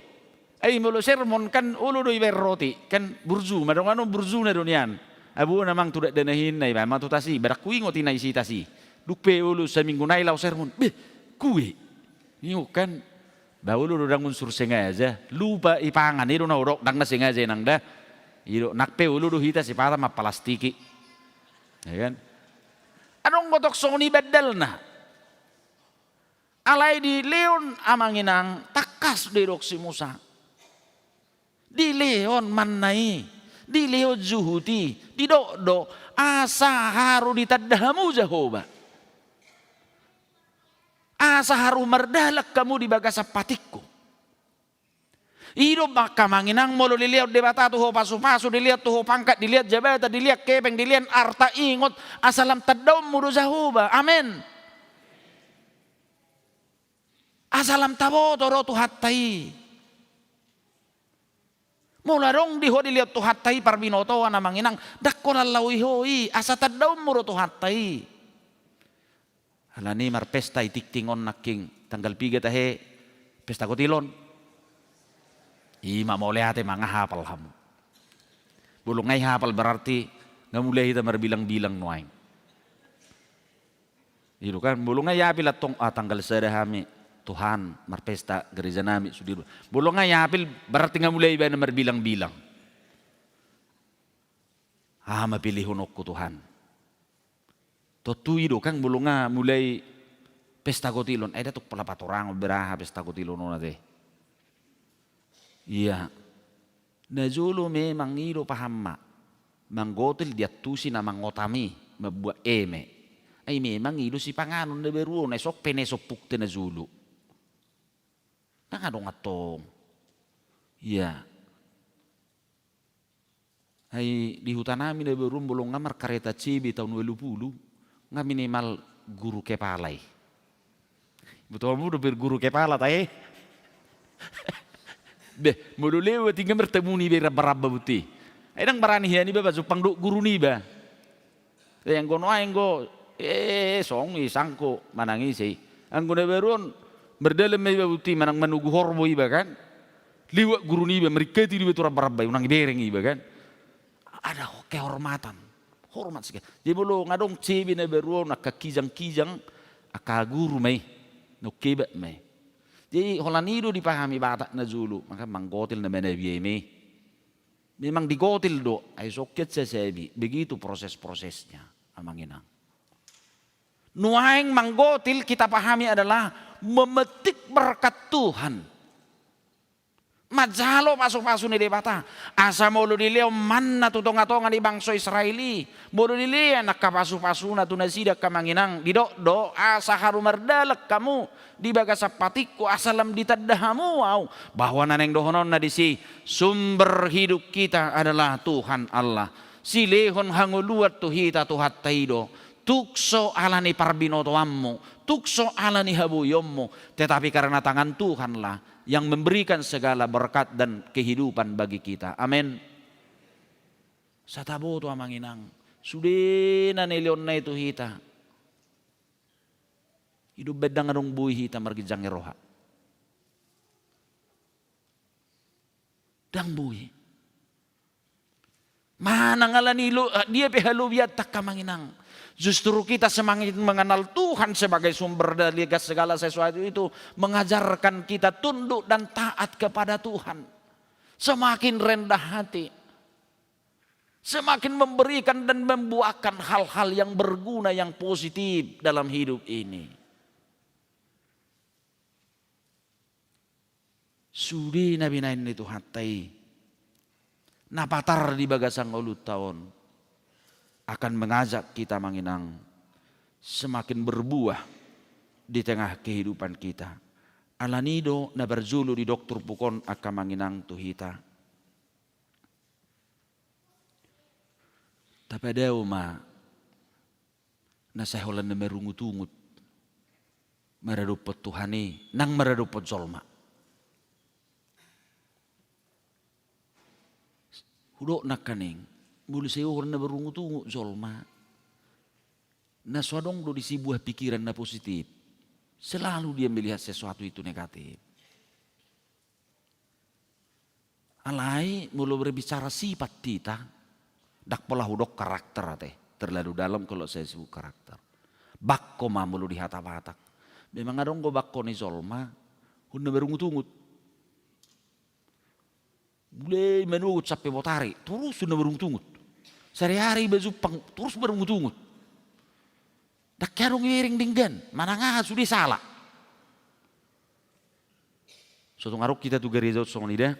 Ay mulo sermon kan ulo do iberroti kan burzu madong ano burzu na dunian. Abu namang tudak danahin na iba matutasi barak kuing oti na isitasi. Dukpe ulo sa minggu na ilaw sermon. Beh kue. Iyo kan baulo do dangun sur sengaja lupa ipangan ido na urok dang na sengaja nang da. Ido nakpe ulo do hita si para mapalastiki. Ya kan? Anong gotok soni bedel na? Alay di leon amanginang takas di dok si Musa. Di leon manai, di leon zuhuti, di do asa haru ditadahamu Jehovah. Asa haru merdalak kamu di bagasa patikku. Ido baka manginang molo dilihat debata tuho pasu-pasu, dilihat tuho pangkat, dilihat jabatan, dilihat kepeng, dilihat arta ingot, asalam tadaum mudo Jehovah. Amin. Asalam tabo toro tuhatai. Mula dong diho dilihat tuhatai parbinoto na manginang dakko lalawi hoi asa tadaum muro tuhatai. Halani mar pesta itiktingon naking tanggal 3 tahe pesta kotilon. Ima mole ate mga hapal hamu. Bulong ngay hapal berarti nga mulai kita marbilang-bilang nuaing. Itu kan bulong ngay yapil atong tanggal sadahami. Tuhan marpesta gereja nami sudir. Bolong nga yapil berarti nga mulai iba na marbilang-bilang. Mapilihon ko Tuhan. Totuido kang bolong nga mulai pesta kotilon. Ay datuk pala patorang beraha pesta kotilon na de. Iya. Najulo memang ido paham manggotil diatusi na mangotami mabuat eme. Ay memang ido si panganon na beruo na sok penesok pukte na Zulu. Nakadong atong. Iya. Ay di hutan namin na berum bolong nga markareta cibi tahun 20 nga minimal guru kepalay. Betul mo do guru kepala tayo. Beh, mo do lewa tinggal bertemu ni beraba-raba buti. Ay nang barani hiya ni ba supang do guru ni ba. Yang gono ay go song isangko manangisi. Ang gono beron berdalam may babuti manang manugu hormo iba kan. Liwat guru ni iba mereka ti iba tu raba-raba unang ibereng iba kan. Ada kehormatan. Hormat sekali. Jadi bolo ngadong cibi na beruo nakakijang-kijang akaguru may nukibat may. Jadi holanido dipahami bata na Zulu maka manggotil na menabiye may. Memang digotil do ay soket sa sabi. Begitu proses-prosesnya amanginang. Nuaing manggotil kita pahami adalah memetik berkat Tuhan. Majalo pasok-pasok ni debata. Asa molo dileo manna tutong-atongan di bangsa Israeli. Molo dileo nakapasok-pasok na tunasida kamanginang. Didok-do asa haru merdalak kamu. Di bagasa patikku asalam ditadahamu. Bahwa naneng dohonon na disi. Sumber hidup kita adalah Tuhan Allah. Silehon hanguluat tuhita tuhat taido. Tukso alani parbinotoammu. Tukso alani habuyommu. Tetapi karena tangan Tuhanlah yang memberikan segala berkat dan kehidupan bagi kita. Amin. Satabo to amanginang. Sudena nelion na itu hita. Hidup bedang anong buhi hita margijang eroha. Dang buhi. Mana ngalanilo dia pehalubiat tak kamanginang. Justru kita semakin mengenal Tuhan sebagai sumber dari segala sesuatu itu mengajarkan kita tunduk dan taat kepada Tuhan. Semakin rendah hati. Semakin memberikan dan membuahkan hal-hal yang berguna yang positif dalam hidup ini. Sudi nabi nain itu hatai. Napatar di bagasang ulut tahun. Akan mengajak kita manginang semakin berbuah di tengah kehidupan kita. Alanido na berzulu di dokter pukon akan manginang tuhita. Tapi ada ma nasaholan na merungut-ungut maradupot Tuhani nang maradupot zolma. Hudok nak kaning. Bulu seuhur na berungu-tungu zolma. Na swadong do di sebuah pikiran na positif. Selalu dia melihat sesuatu itu negatif. Alai mulu berbicara sifat kita, dak pola hudok karakter teh. Terlalu dalam kalau saya sebut karakter. Bakko mah mulu dihatak-hatak. Memang ada go bakko ni Zolma, hunna berungut-ungut. Mulai menurut sampai botari, terus hunna berungut-ungut. Sehari-hari baju terus berungut-ungut. Dak karung iring dinggan, mana ngah sudah salah. Suatu ngaruk kita tuh gereja songonida.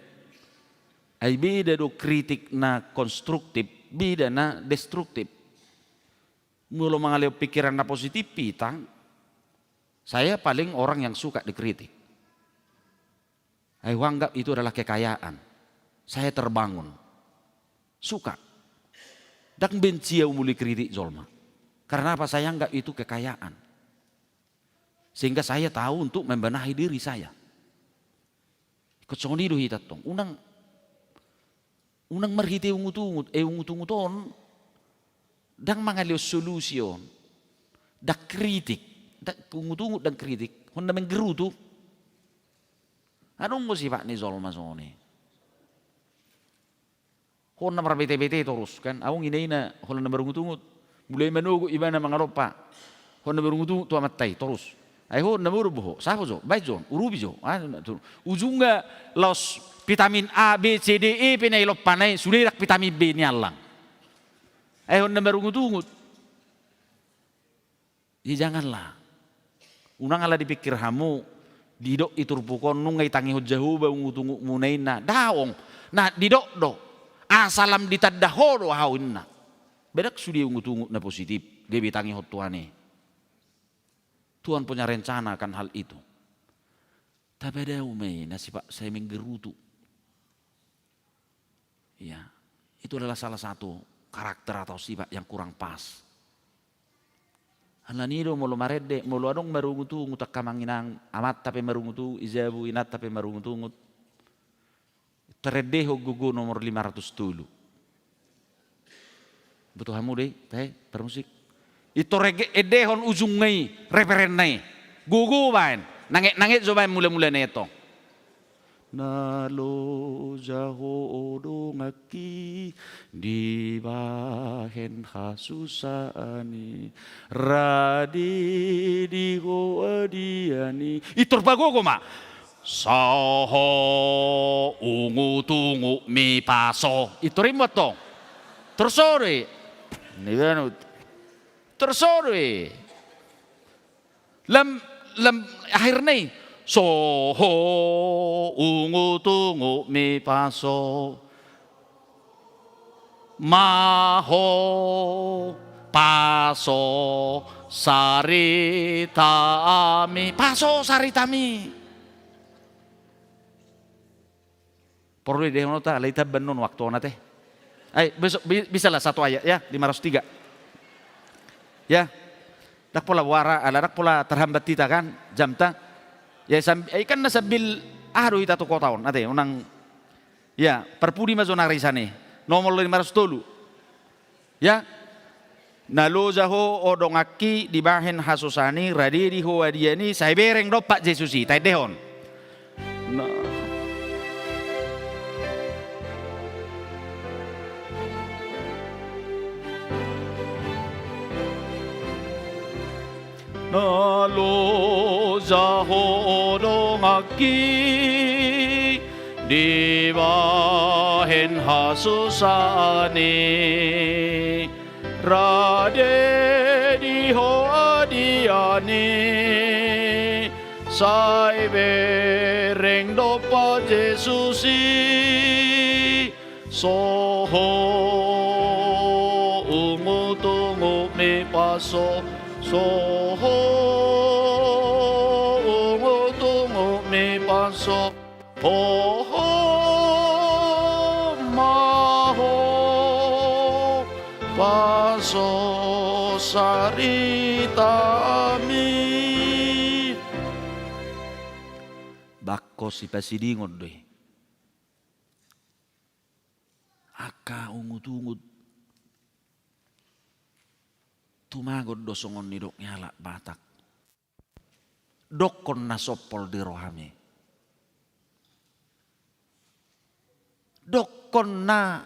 Ai beda do kritik na konstruktif, beda na destruktif. Mulu mengalih pikiran na positif pitang. Saya paling orang yang suka dikritik. Ai anggap itu adalah kekayaan. Saya terbangun. Suka. Dan benci yang mulai kritik Zolma. Karena apa? Saya anggap itu kekayaan. Sehingga saya tahu untuk membenahi diri saya. Keconi do hitat tong. Unang merhiti ungut-unguton. Dang mangalio solution. Dak kritik. Dak ungut-ungut dan kritik. Honda menggerutu. Anong mo sifat ni Zolma soni? Honda marbete-bete terus kan. Awang ina honda berungut-ungut. Mulai menunggu ibana mangaropa. Honda berungut-ungut tu amat terus. Ayo namuru boho, sapo jo, baik jo, urubi jo. Ujungnya los vitamin A, B, C, D, E penai lo panai sudah vitamin B ni alang. Ayo namuru ngut-ngut. Ya janganlah. Unang ala dipikir hamu didok itu rupukon nungai tangi hojahu ba ngut-ngut munaina daong. Nah didok do asalam ditadahodo hawinna. Bedak sudi ngut-ngut na positif dia bitangi hotuane. Tuhan punya rencana akan hal itu. Tapi ada umai nasib saya menggerutu. Ya, itu adalah salah satu karakter atau sifat yang kurang pas. Ananido mulu marede, mulu adong marungutu ngutak kamanginang amat tapi marungutu izabu inat tapi marungutu ngut. Teredeho gugu nomor 500 dulu. Betul hamu deh, teh permusik. Itu rege edehon ujung ngai referen nai gugu bain nangit coba mula-mula neto nalo jaho odongaki di bahen hasusani radi di hoadiani itu bagogo ma saho ungu tungu mi paso itu rimot dong terus sore nih kan tersore lam akhirnya soho ungu tungu mi paso maho paso saritami paso saritami perlu deh nota laita benon waktu nate besok bisa lah satu ayat ya 503 ya, dak pola wara, dak pola terhambat kita kan, jam ta, ya kan nasabil aduh kita tu kotaon, nate unang, ya perpudi mazona risane, nomor 500 dulu, ya, nalo jaho odongaki di bahen hasusani radi di hoadiani saya bereng dopak Jesusi, tay dehon, Nalo jaho dongaki di bahen hasusani rade di hoadiani sai bereng dopa Jesusi soho ungu tungu mi paso soho ungu tungu mi paso hoho maho paso saritami bakko si pasidingon deh aka ungut-ungut tumagod dosongon ni dok nyala batak dokon nasopol di rohame dokon na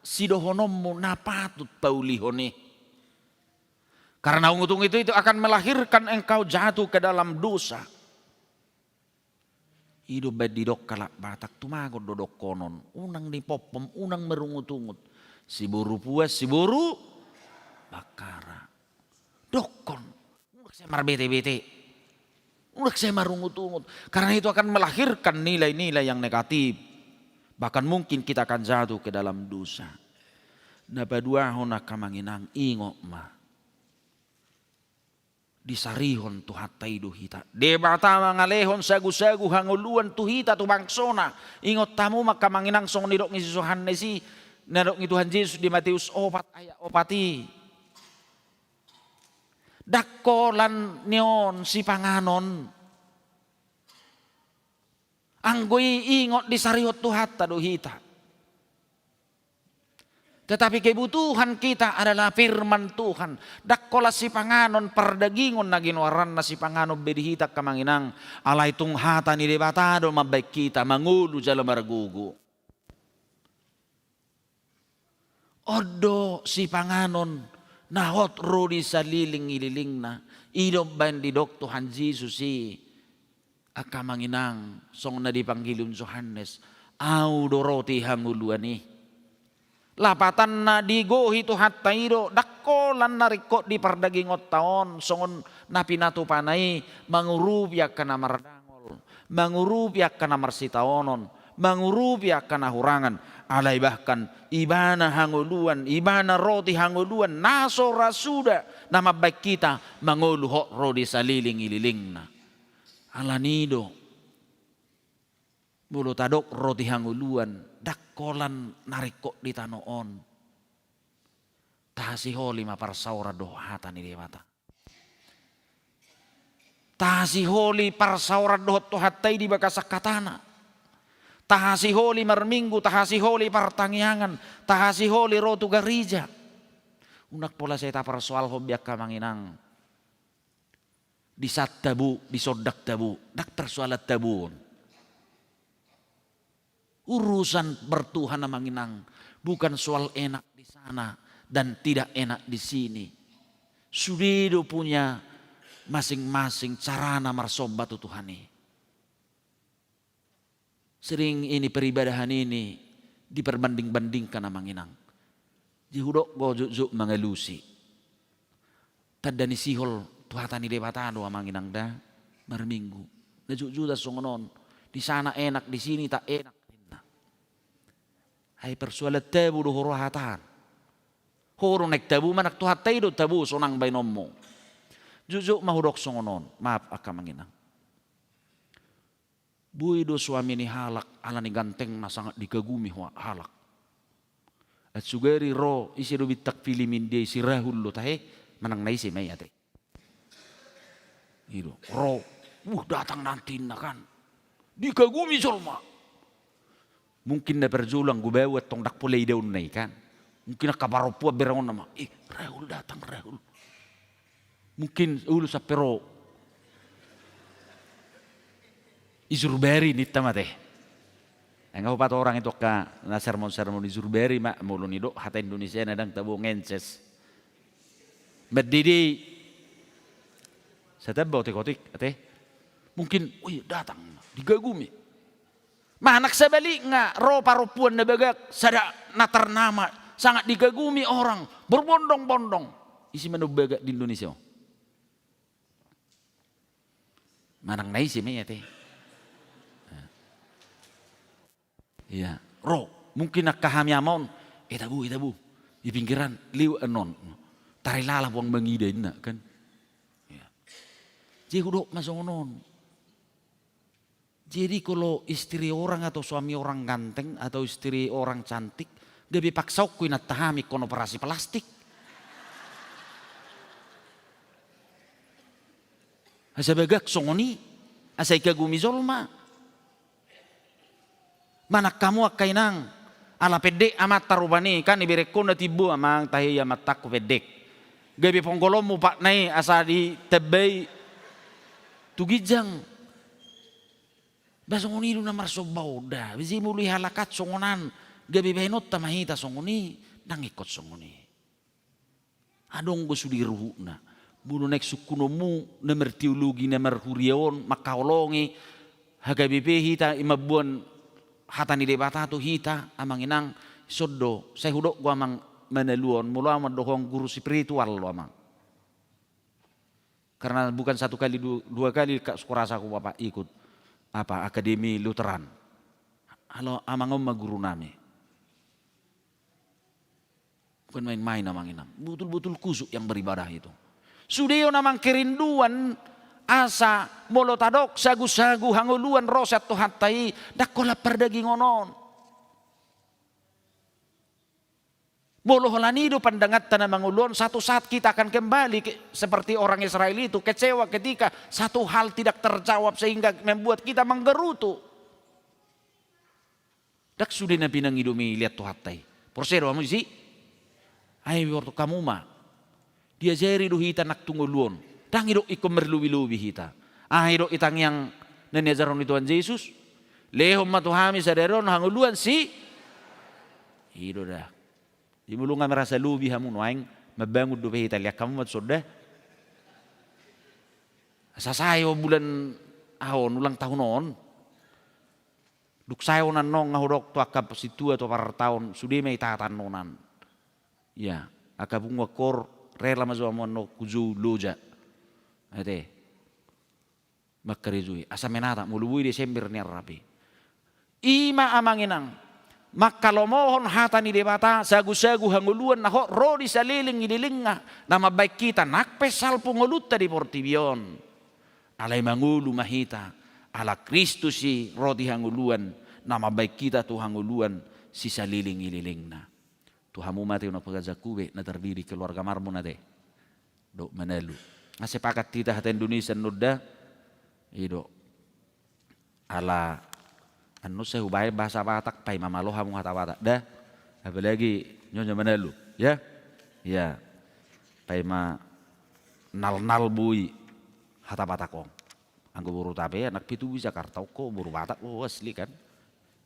sidohonommu na patut paulihoni. Karena ungutung itu akan melahirkan engkau jatuh ke dalam dosa. Hidup bedidok kalak batak tumagod dodok konon. Unang ni popom, unang merungut-ungut. Si buru puas, si buru bakara. Dokon. Unak saya marbete-bete. Unak saya marungut-ungut. Karena itu akan melahirkan nilai-nilai yang negatif. Bahkan mungkin kita akan jatuh ke dalam dosa. Nabaduahon akamanginang ingok ma. Disarihon tu hatai duhita. Debata mangalehon sagu-sagu hanguluan tuhita tu bangsona. Ingot tamu maka manginang song nidok ni Yohanesi. Nidok ni Tuhan Yesus di Matius 4 ayat 4. Dakolan nion si panganon. Anggoy ingot disarihot tu hata duhita. Tetapi kebutuhan kita adalah firman Tuhan. Dakkola si panganon perdagingon na ginwaran na si panganon bedihita kamanginang. Alay tung hata ni debatado mabaik kita mangulu jala maragugu. Odo si panganon nahot rodi sa liling-ililing na. Idom bandidok Tuhan Yesus si akamanginang song na dipanggilun Yohanes. Au doroti hanguluan ni. Lapatan na digohi tu hataido dakkolan narikot di perdagingot taon songon na pinatupanay mangurubyak kana mardangol mangurubyak kana marsitaonon mangurubyak kana hurangan alay bahkan ibana hanguluan ibana roti hanguluan naso rasuda na mabaik kita manguluho rodi sa liling-ililing na alanido bulu tadok roti hanguluan dakkolan nariko di tanoon. Tahasiho 5 parsaura dohata ni dewata. Tahasiholi parsaura dohot tohatai di bakasak katana. Tahasiholi marminggu, tahasiholi partangiangan, tahasiholi rotu garija. Unak pola saya tapar soal hobyak kamanginang. Disat tabu, disodak tabu, dak persoalat tabuun. Urusan bertuhan na manginang bukan soal enak di sana dan tidak enak di sini. Sudido punya masing-masing carana marsobat Tuhan ini. Sering ini peribadahan ini diperbanding-bandingkan na manginang. Jihudok gojuk mengelusi. Tadani sihol tuhatani debatado manginang da marminggu. Najuk da songonon. Di sana enak, di sini tak enak. Hai persoalan tabu do horohatan. Horo nek tabu manak tu hatai do tabu sonang bainommo. Jujuk mahudok songonon. Maaf akamanginang. Bui do suami ni halak ala ni ganteng na sangat dikagumi halak. At sugari ro isi do bitak filimin dia isi rahul lo tahe manang naisi may ate. Ido ro datang nanti na kan. Dikagumi solma. Mungkin na perjulang gubawat tong dakpulay daun na ikan. Mungkin nakabaropua berangon nama. Rahul datang Rahul. Mungkin ulo sa pero. Izurberi nita mate. Ang kapat orang itu ka na sermon-sermon izurberi mak mulo nido hata Indonesia nadang tabo ngences. Berdidi. Sa tabaw tikotik ate. Mungkin datang digagumi. Manak sa balik nga, parupuan na bagak, sada naternama, sangat digagumi orang, berbondong-bondong. Isi manubagak di Indonesia. Manang naisi may ate. Iya, mungkin nakahamyamon, tabu, di pinggiran, liw anon. Tarilala buang bangidain na kan. Jadi hudok masongonon. Jadi kalau istri orang atau suami orang ganteng atau istri orang cantik, dia bipaksa kui natahami kon operasi plastik. Asa bagak songoni, asa ikagumi zolma. Mana kamu akainang ala pedek amat tarubani kan iberekon na tibu amang tahi amat takku pedek. Gabi ponggolom mo pak nai asa di tebay tugijang. Basong unido na marsobauda, bisi muli halakat songonan, gabi benot tamahita songoni nang ikut songoni. Adong go sudi ruhuna. Buno nek sukunomu nemer teologi nemer huriaon makaolongi hagabi hita imabuan hatani debata tu hita amang inang sodo saya hudok gua amang meneluon mula amang dohong guru spiritual lo amang. Karena bukan satu kali dua kali sekurasa aku bapak ikut apa akademi Lutheran. Halo amang om guru nami. Bukan main-main amang inang. Betul-betul kusuk yang beribadah itu. Sudah namang kerinduan asa molotadok sagu-sagu hanguluan roset tu hatai dakola perdagi ngonon. Moloholanido pandangat tanah mangulon satu saat kita akan kembali seperti orang Israel itu kecewa ketika satu hal tidak terjawab sehingga membuat kita menggerutu. Dak sudah nabi nang idumi lihat tu hatai. Porsero amu isi. Ayo waktu kamu mah. Dia jeri do hita nak tunguluon. Tang idok ikom merlubi-lubi hita. Idok itang yang nenezaron ni Tuhan Yesus. Lehom matuhami sadaron hanguluan si. Hido dah. Di mulungan merasa lubi hamu noaing mabangun do hita liak kamu mat soda. Sasayo bulan ahon ulang tahun on. Duk sayo nanong ngahudok tu akap situ atau par tahun sudah may tatan nonan. Ya, akabung wakor rela mazo amono kuzu loja. Ate. Makarejui asa menata mulubui Desember ni rapi. Ima amanginang makalomohon hatani debata sagu-sagu hanguluan naho rodi saliling idilinga nama baik kita nakpesal pungolutta di portibion. Alay mangulu mahita ala Kristusi rodi hanguluan nama baik kita tu hanguluan si saliling idilingna. Tuhamu mati una pagazakube na terdiri keluarga marmo na de. Do manelu. Sepakat kita hati Indonesia nuda. Ido. Ala anu saya ubay bahasa Batak pai mamalo hamu hata Batak. Dah. Apalagi nyonya manelu, ya? Ya. Pai ma nal bui hata Batakong. Anggo buru tabe anak pitu bisa Jakarta ko buru Batak lo asli kan.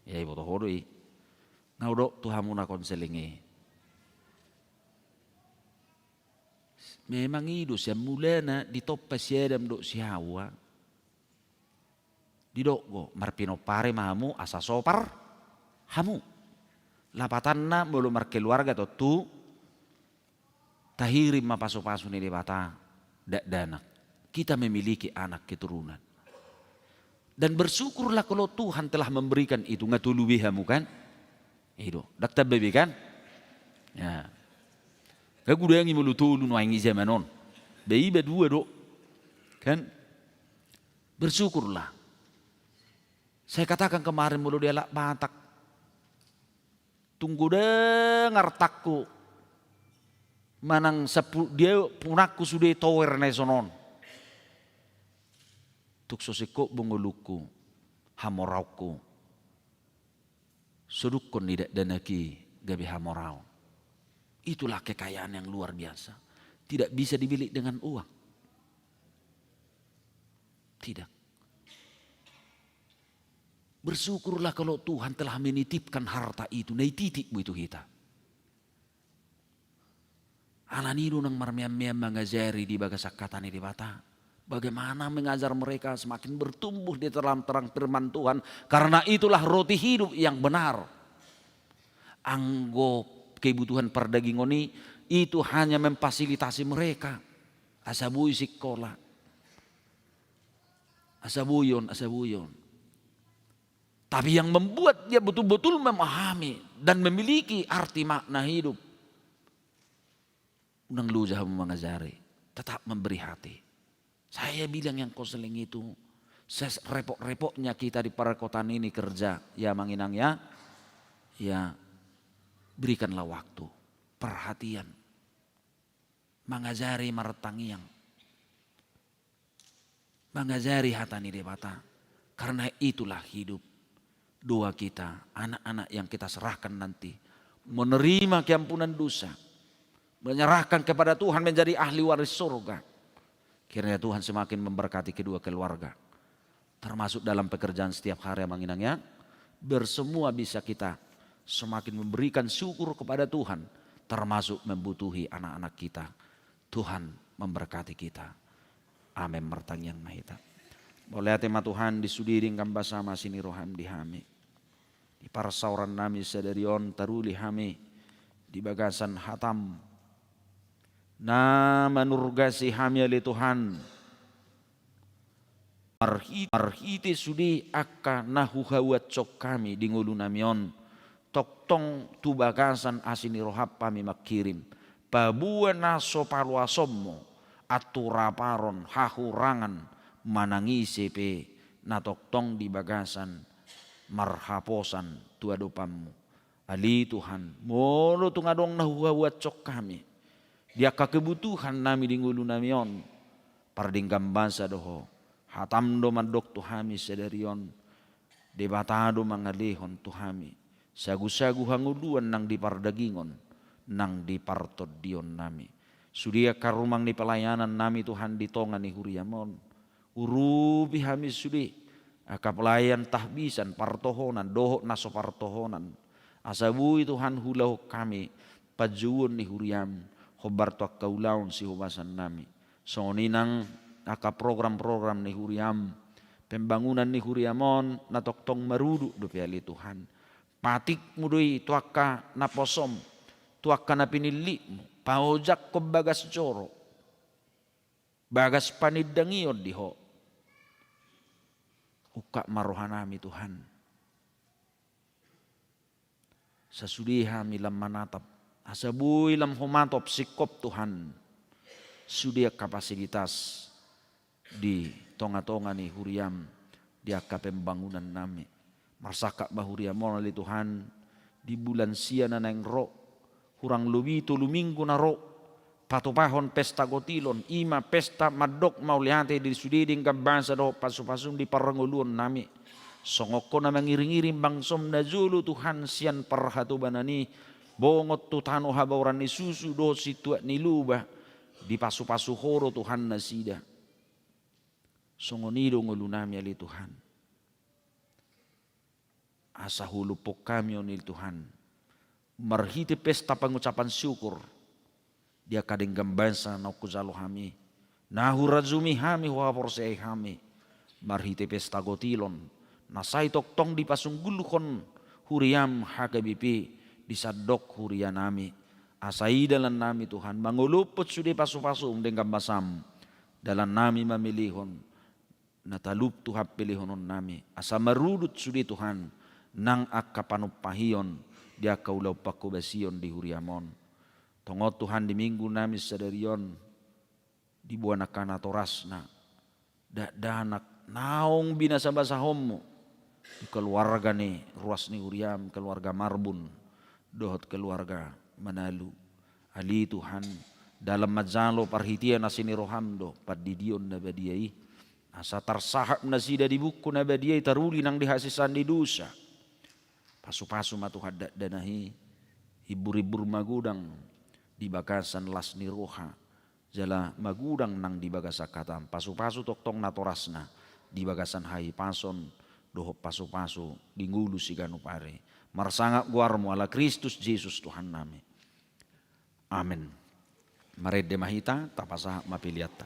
Ya ibu toh hodoi. Ngaudok tuhamu na konselingi. Memang itu siya mula na ditopas siya dam do si Hawa. Didok go marpino pare mahamu asa sopar hamu. Lapatan na mulu markeluarga to tu tahirim mapaso-paso ni debata danak. Kita memiliki anak keturunan. Dan bersyukurlah kalau Tuhan telah memberikan itu ngatulubi hamu kan. Itu dakta bebe kan. Ya. Aku udah yang mulu tulu nuangi zamanon. Bayi berdua dok. Kan? Bersyukurlah. Saya katakan kemarin mulu dia lak Batak. Tunggu dengar takku. Manang dia punakku sudah tower nesonon. Tuk sosiko bunguluku. Hamorauku. Sudukun tidak danaki gabi hamorau. Itulah kekayaan yang luar biasa. Tidak bisa dibeli dengan uang. Tidak. Bersyukurlah kalau Tuhan telah menitipkan harta itu. Nah titik itu kita. Alanido nang marmiam-miam mengajari di bagasakatan di bata. Bagaimana mengajar mereka semakin bertumbuh di dalam terang firman Tuhan. Karena itulah roti hidup yang benar. Anggo kebutuhan perdagingan ini itu hanya memfasilitasi mereka. Asabui sekolah. Asabuyon. Tapi yang membuat dia betul-betul memahami dan memiliki arti makna hidup. Unang lujah mengajari. Tetap memberi hati. Saya bilang yang konseling itu. Repot-repotnya kita di perkotaan ini kerja. Ya manginang ya. Ya. Berikanlah waktu, perhatian, mengajari martangiang, mengajari hatani debata. Karena itulah hidup doa kita, anak-anak yang kita serahkan nanti, menerima keampunan dosa, menyerahkan kepada Tuhan menjadi ahli waris surga. Kiranya Tuhan semakin memberkati kedua keluarga, termasuk dalam pekerjaan setiap hari manginangnya, bersemua bisa kita semakin memberikan syukur kepada Tuhan, termasuk membutuhi anak-anak kita. Tuhan memberkati kita. Amin. Mertangyang mahita. Boleh tema Tuhan disudiring kamba sama sini roham di hami. Di parsauran nami sadarion taruli hami. Di bagasan hatam. Na manurgasi hami ali Tuhan. Marhiti sudi akka nahuhawat cok kami di ngulu namion. Toktong tu bagasan asini rohap kami makirim. Pabuan naso paluasommo. Aturaparon hahurangan. Manangisi pe na toktong di bagasan. Marhaposan tuadopammu. Ali Tuhan. Molo tungadong nahuhawat cok kami. Dia kebutuhan nami di ngulu namion. Pardinggam bangsa doho. Hatam do mandok tuhami sedarion. Debatado mangalihon tuhami. Sagu-sagu hanguluan nang dipardagingon. Nang dipartod dion nami. Sudia karumang ni pelayanan nami Tuhan ditongan ni huriamon. Urubi hami sudi. Aka pelayan tahbisan partohonan. Dohok naso partohonan. Asabui Tuhan hulau kami. Pajuun ni huriam. Khobar tuak kaulaun si hubasan nami. Soninang aka program-program ni huriam. Pembangunan ni huriamon na toktong marudu do piali Tuhan. Patik mudui tuaka na posom. Tuaka na pinili mo. Paojak ko bagas coro. Bagas panidangiyon diho. Uka marohanami Tuhan. Sasudiha milam manatap. Asabuy lam humatop sikop Tuhan. Sudia kapasitas di tonga-tonga ni huriam di akka pembangunan nami. Marsaka bahuriam mo nali Tuhan di bulan sia na nang ro. Hurang lumito luminggo na ro. Patupahon pesta gotilon. Ima pesta madok mauliate di sudiding kabangsa do pasupasum di paranguluan nami. Songok ko na mangiring-iring bangsom na julu Tuhan sian parhatubanani. Bongot tu tano habauran ni susu do situat ni lubah. Di pasu-pasu horo Tuhan na sida. Songonido ngulunami ali Tuhan. Asa hulupok kami onil Tuhan. Marhiti pesta pengucapan syukur. Dia kadang gambansa na kuzalo hami. Nahurazumi hami huaporsei hami. Marhiti pesta gotilon. Nasai toktong di pasunggulukon huriam hakabipi. Disadok hurianami. Asai dalam nami Tuhan. Mangulupot sudi pasu-pasung dengan basam. Dalam nami mamilihon. Natalup tuhap pilihonon nami. Asa marudut sudi Tuhan. Nang akka panupahiyon. Dia kaulau pakubasion di huriamon. Tongot Tuhan di minggu nami sadarion. Di buana kana torasna. Danak naong binasa basahommu. Di keluarga ni ruas ni huriam. Keluarga marbun. Dohot keluarga Manalu. Ali Tuhan dalam majalo parhitian asini rohamdo padidion na badiai. Asa tarsahap na sida di buku na badiai taruli nang dihasisan di dosa. Pasu-pasu matuhad danahi. Hibur-hibur magudang di bagasan las ni roha. Jala magudang nang di bagasa katam. Pasu-pasu toktong natorasna di bagasan hai pason. Dohop pasu-pasu di ngulu si ganupare. Marsangak guarmu ala Kristus Yesus Tuhan nami. Amin. Mared mahita tapasa mapiliata.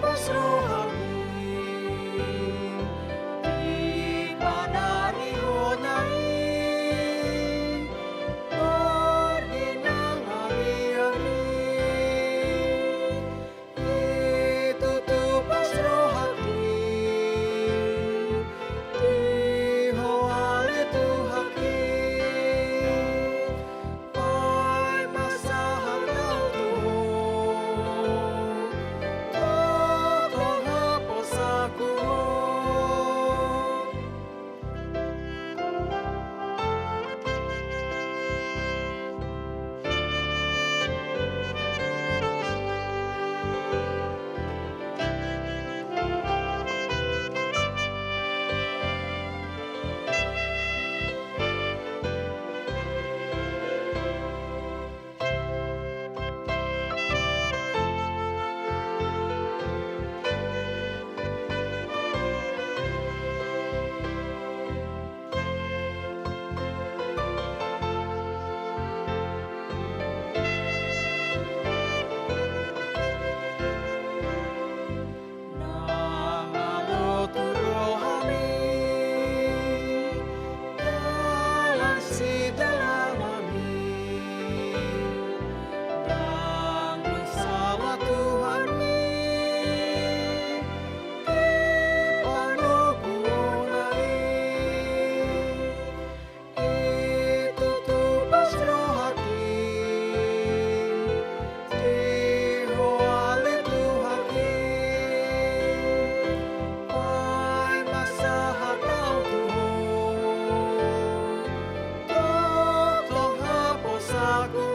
tutupas rohani di panari honai ordinang hari-hari tutupas rohani di hoale tuhaki pai masa hakau tuho totong hapos aku. Namamu tu rohani dalam sedalamami dan bersama Tuhanmi penuh gunai itu tupas rohani di hoale tuhaki pai masa hakau tuho totong hapos aku.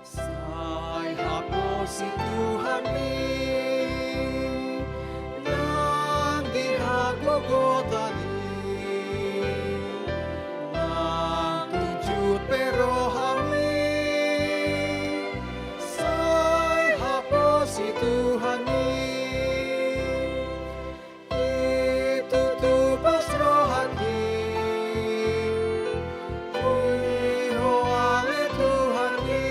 Sai hapos si Tuhanmi nang dihagugotani nang tujud perohami sai hapos si Tuhanmi itu tupas rohani hoale tuhani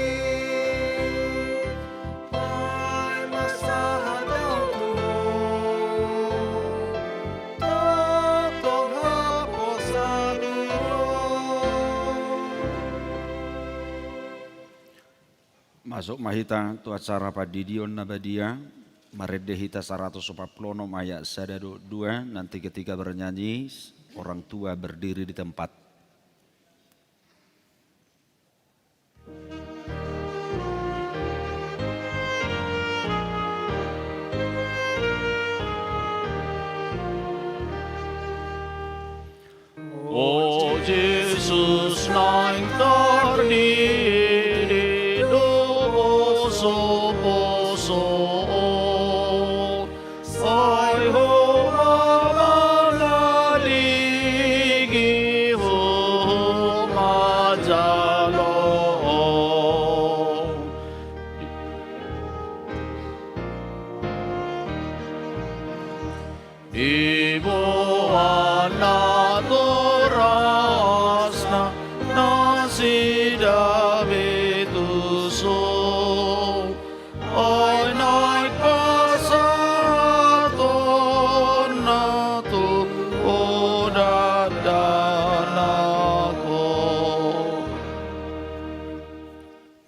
pai masa hadau tuho totong hapos aku. Masuk mahita tu acara padidion nabadia marede hita 140 ayat 1 2 nanti ketika bernyanyi orang tua berdiri di tempat. Oh Jesus naing terdiri do poso-poso ay ho malaligi ho majalo ibo anatorasna nasida betuso ay naik pasaton na tu odadanako.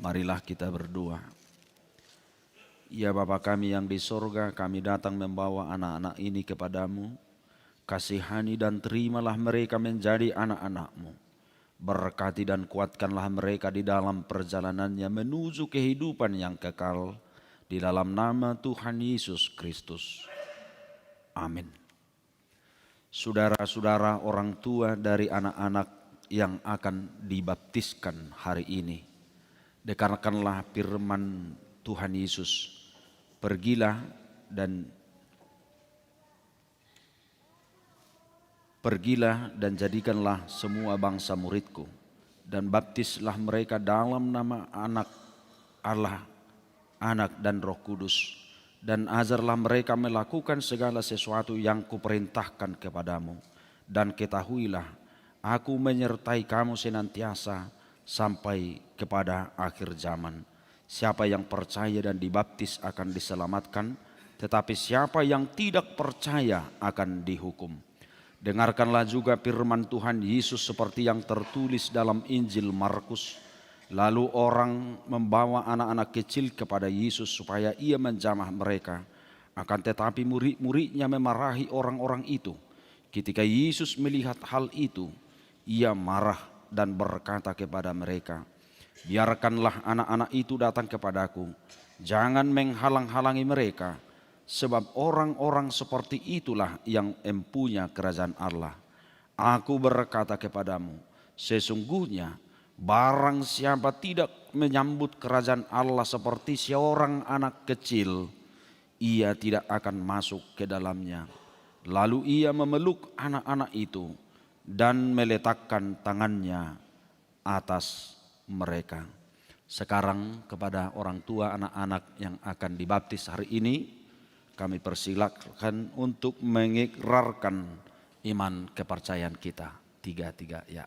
Marilah kita berdoa. Ya Bapa kami yang di sorga, kami datang membawa anak-anak ini kepadamu. Kasihani dan terimalah mereka menjadi anak-anak-Mu. Berkati dan kuatkanlah mereka di dalam perjalanannya menuju kehidupan yang kekal. Di dalam nama Tuhan Yesus Kristus. Amin. saudara-saudara orang tua dari anak-anak yang akan dibaptiskan hari ini, dengarkanlah firman Tuhan Yesus. Pergilah dan jadikanlah semua bangsa muridku, dan baptislah mereka dalam nama anak Allah, Anak dan Roh Kudus, dan ajarlah mereka melakukan segala sesuatu yang kuperintahkan kepadamu. Dan ketahuilah, aku menyertai kamu senantiasa sampai kepada akhir zaman. Siapa yang percaya dan dibaptis akan diselamatkan, tetapi siapa yang tidak percaya akan dihukum. Dengarkanlah juga firman Tuhan Yesus seperti yang tertulis dalam Injil Markus. Lalu orang membawa anak-anak kecil kepada Yesus supaya ia menjamah mereka. Akan tetapi murid-muridnya memarahi orang-orang itu. Ketika Yesus melihat hal itu, ia marah dan berkata kepada mereka, biarkanlah anak-anak itu datang kepadaku, jangan menghalang-halangi mereka, sebab orang-orang seperti itulah yang empunya kerajaan Allah. Aku berkata kepadamu, sesungguhnya barang siapa tidak menyambut kerajaan Allah seperti seorang anak kecil, ia tidak akan masuk ke dalamnya. Lalu ia memeluk anak-anak itu dan meletakkan tangannya atas mereka. Sekarang kepada orang tua anak-anak yang akan dibaptis hari ini, kami persilakan untuk mengikrarkan iman kepercayaan kita. Tiga ya.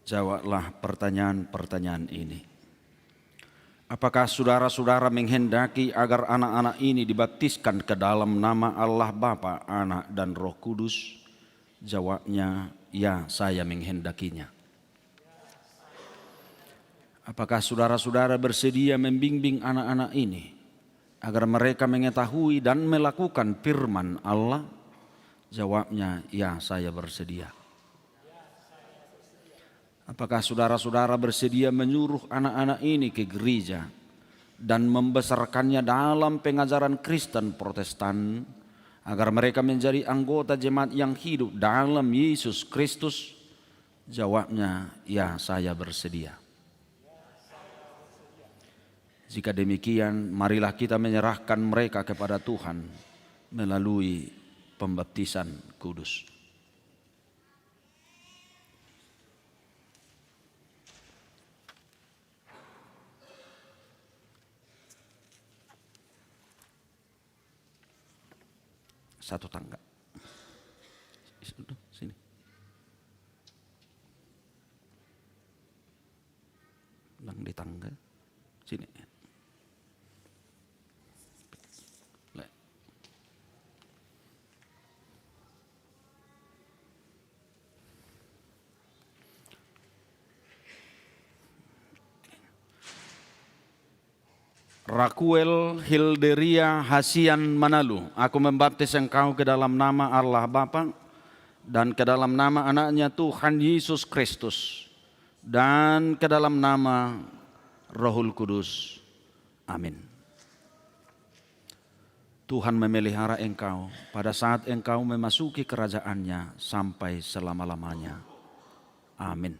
Jawablah pertanyaan-pertanyaan ini. Apakah saudara-saudara menghendaki agar anak-anak ini dibaptiskan ke dalam nama Allah Bapa, Anak dan Roh Kudus? Jawabnya, ya, saya menghendakinya. Apakah saudara-saudara bersedia membimbing anak-anak ini agar mereka mengetahui dan melakukan firman Allah? Jawabnya, ya, saya bersedia. Apakah saudara-saudara bersedia menyuruh anak-anak ini ke gereja dan membesarkannya dalam pengajaran Kristen Protestan agar mereka menjadi anggota jemaat yang hidup dalam Yesus Kristus? Jawabnya, ya, saya bersedia. Jika demikian, marilah kita menyerahkan mereka kepada Tuhan melalui pembaptisan kudus. Satu tangga. Sini. Lang di tangga. Sini. Raquel Hilderia Hasian Manalu, aku membaptis engkau ke dalam nama Allah Bapa dan ke dalam nama anaknya Tuhan Yesus Kristus dan ke dalam nama Rohul Kudus. Amin. Tuhan memelihara engkau pada saat engkau memasuki kerajaannya sampai selama-lamanya. Amin.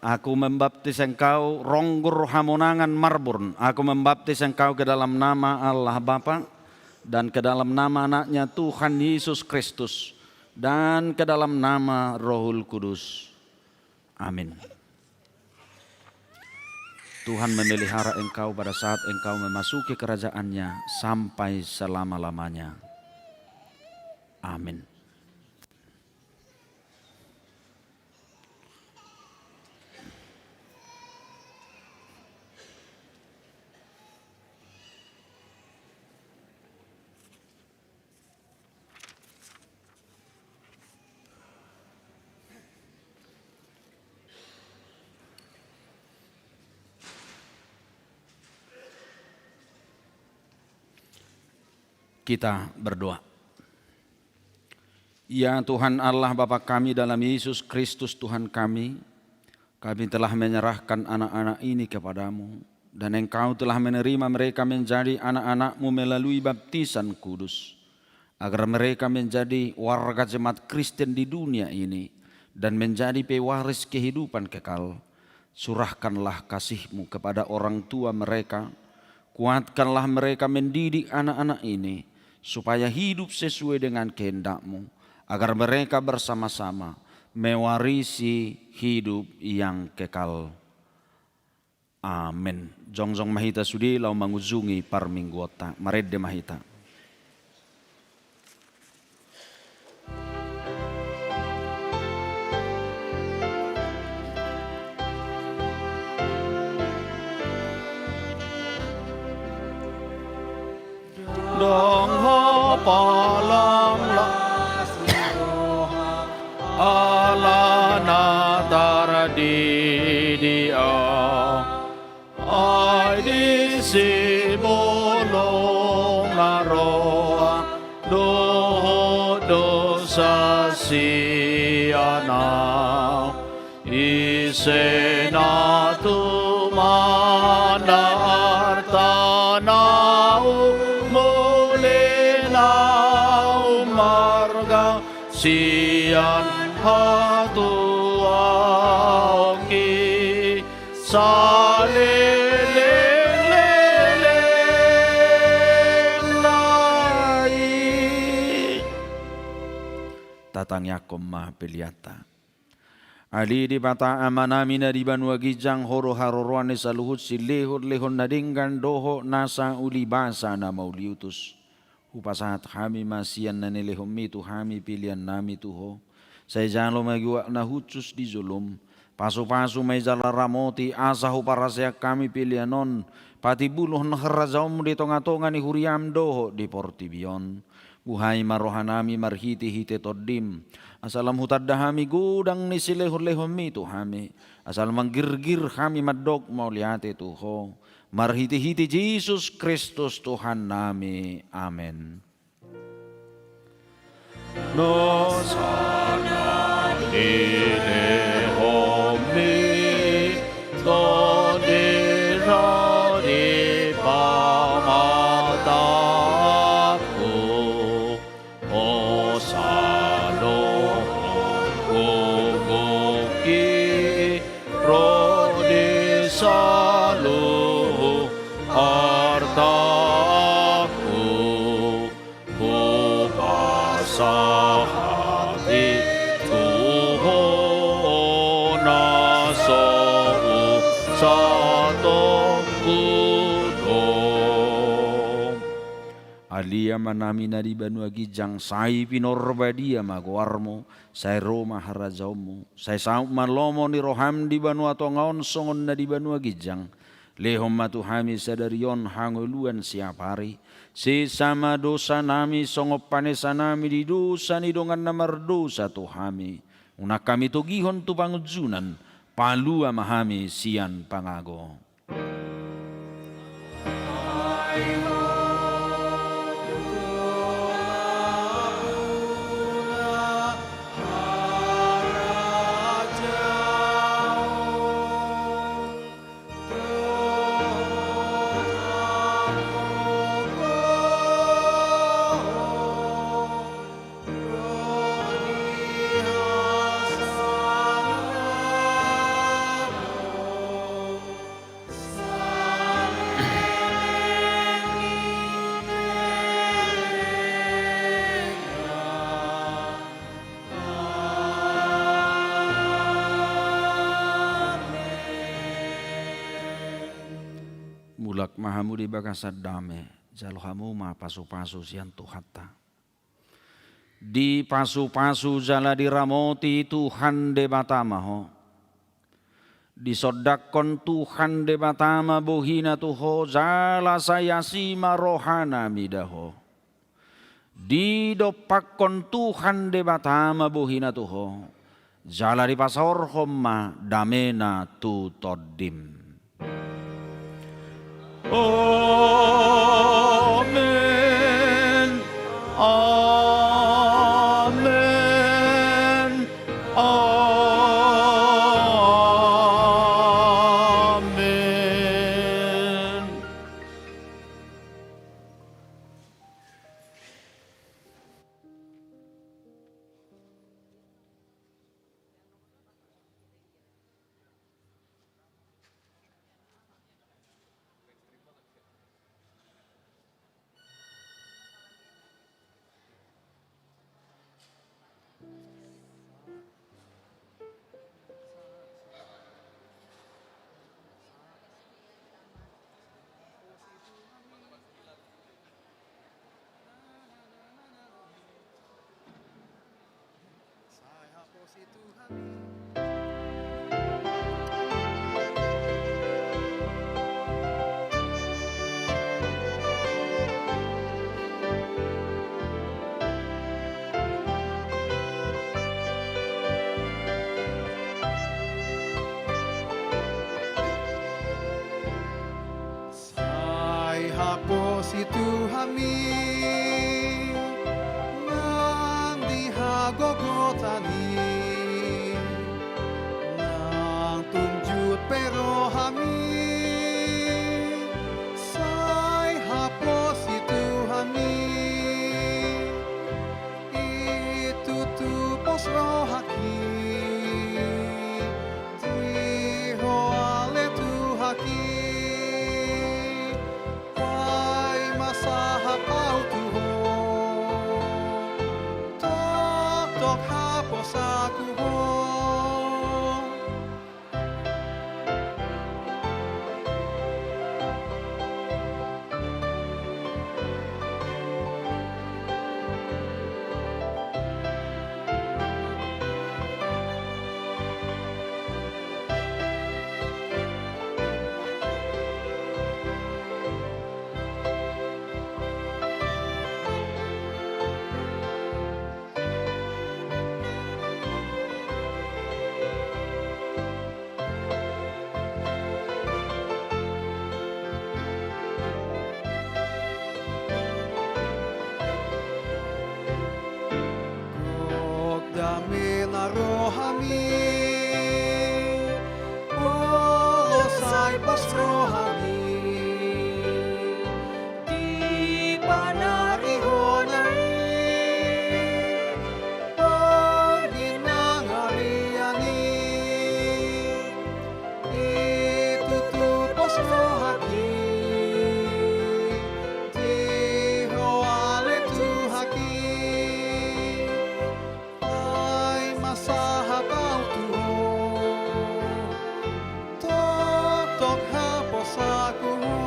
Aku membaptis engkau ronggur hamonangan marburn. Aku membaptis engkau ke dalam nama Allah Bapa dan ke dalam nama anaknya Tuhan Yesus Kristus dan ke dalam nama Rohul Kudus. Amin. Tuhan memelihara engkau pada saat engkau memasuki kerajaannya sampai selama-lamanya. Amin. Kita berdoa. Ya Tuhan Allah Bapa kami dalam Yesus Kristus Tuhan kami telah menyerahkan anak-anak ini kepadamu dan Engkau telah menerima mereka menjadi anak-anak-Mu melalui baptisan kudus, agar mereka menjadi warga jemaat Kristen di dunia ini dan menjadi pewaris kehidupan kekal. Surahkanlah kasih-Mu kepada orang tua mereka, kuatkanlah mereka mendidik anak-anak ini supaya hidup sesuai dengan kehendak-Mu, agar mereka bersama-sama mewarisi hidup yang kekal. Amin. Jongjong mahita sudi lau manguzungi parminggota. Maredde mahita. Dong ho palang la ala natara di dia ai di si bolong la roa do sa si ana isena tu mana artanau marga sian hatuangi saleleleleng lai tatang yakom mah peliata ali di bata amanamina di banua gijang horo haroroane saluhut silehur lehon nadinggan doho nasa uli basa na mauliutus upasahat kami masian na nilehom itu kami pilihan nami tuho. Saya jalo magiwa na hutus di zulum. Pasu-pasu may jalaramoti asahu para saya kami pilihanon. Pati buluh na harazaum di tonga-tonga ni huriam doho di portibion. Buhay marohanami marhiti-hiti todim. Asalam hutadahami gudang ni silehor-lehom itu kami. Asal manggir-gir kami madok mau lihat tuho. Marhiti-hiti Yesus Kristus Tuhan nami. Amin. No sana ide homi to di pamataku o sano guguki rodi salu hartaku upasahati Tuhan nasau satu kudong alia manami nari banua gijang sai pinorbadia maguarmo sai Roma harazaumu sai saum malomo ni roham di banua tongaon songon na di banua gijang lehom matu hami sadarion hangoluan siap hari. Sesama dosa nami songop panesa nami di dosa ni dongan namar dosa tu hami. Unak kami tugihon tu pangujunan palua mahami sian pangago. mulak mahamudi bakasad dame jalhamu ma pasu-pasu sian tuhata. Di pasu-pasu jala diramoti Tuhan debatama ho. Disodakon Tuhan debatama bohina tuho jala sayasima rohana midaho. Didopakon Tuhan debatama bohina tuho jala di pasor homma damena tu todim. Amen. Amen. Amen. Sai hapos Tuhanmi nang dihagogotani nang tunjut pero hami sai hapos Tuhanmi itutupos rohaki dihoale Tuhaki masahapau Tuho tok hapos aku ho. Dami na rohami, olosay pas rohami, di panarihonay, pagdinangariani, itutupos rohaki, di hoale Tuhaki. Masahapau Tuho tok hapos aku ho.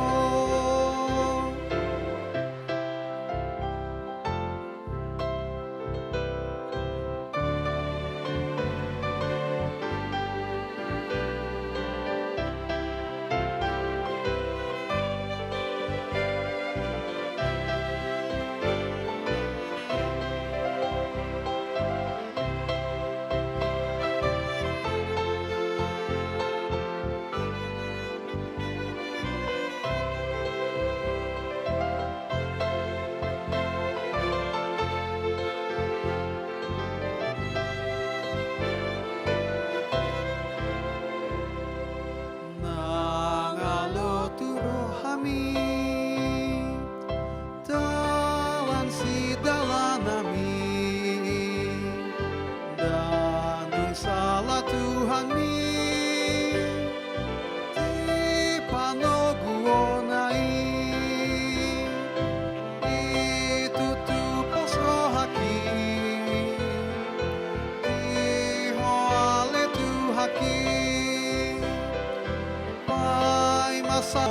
Pai masa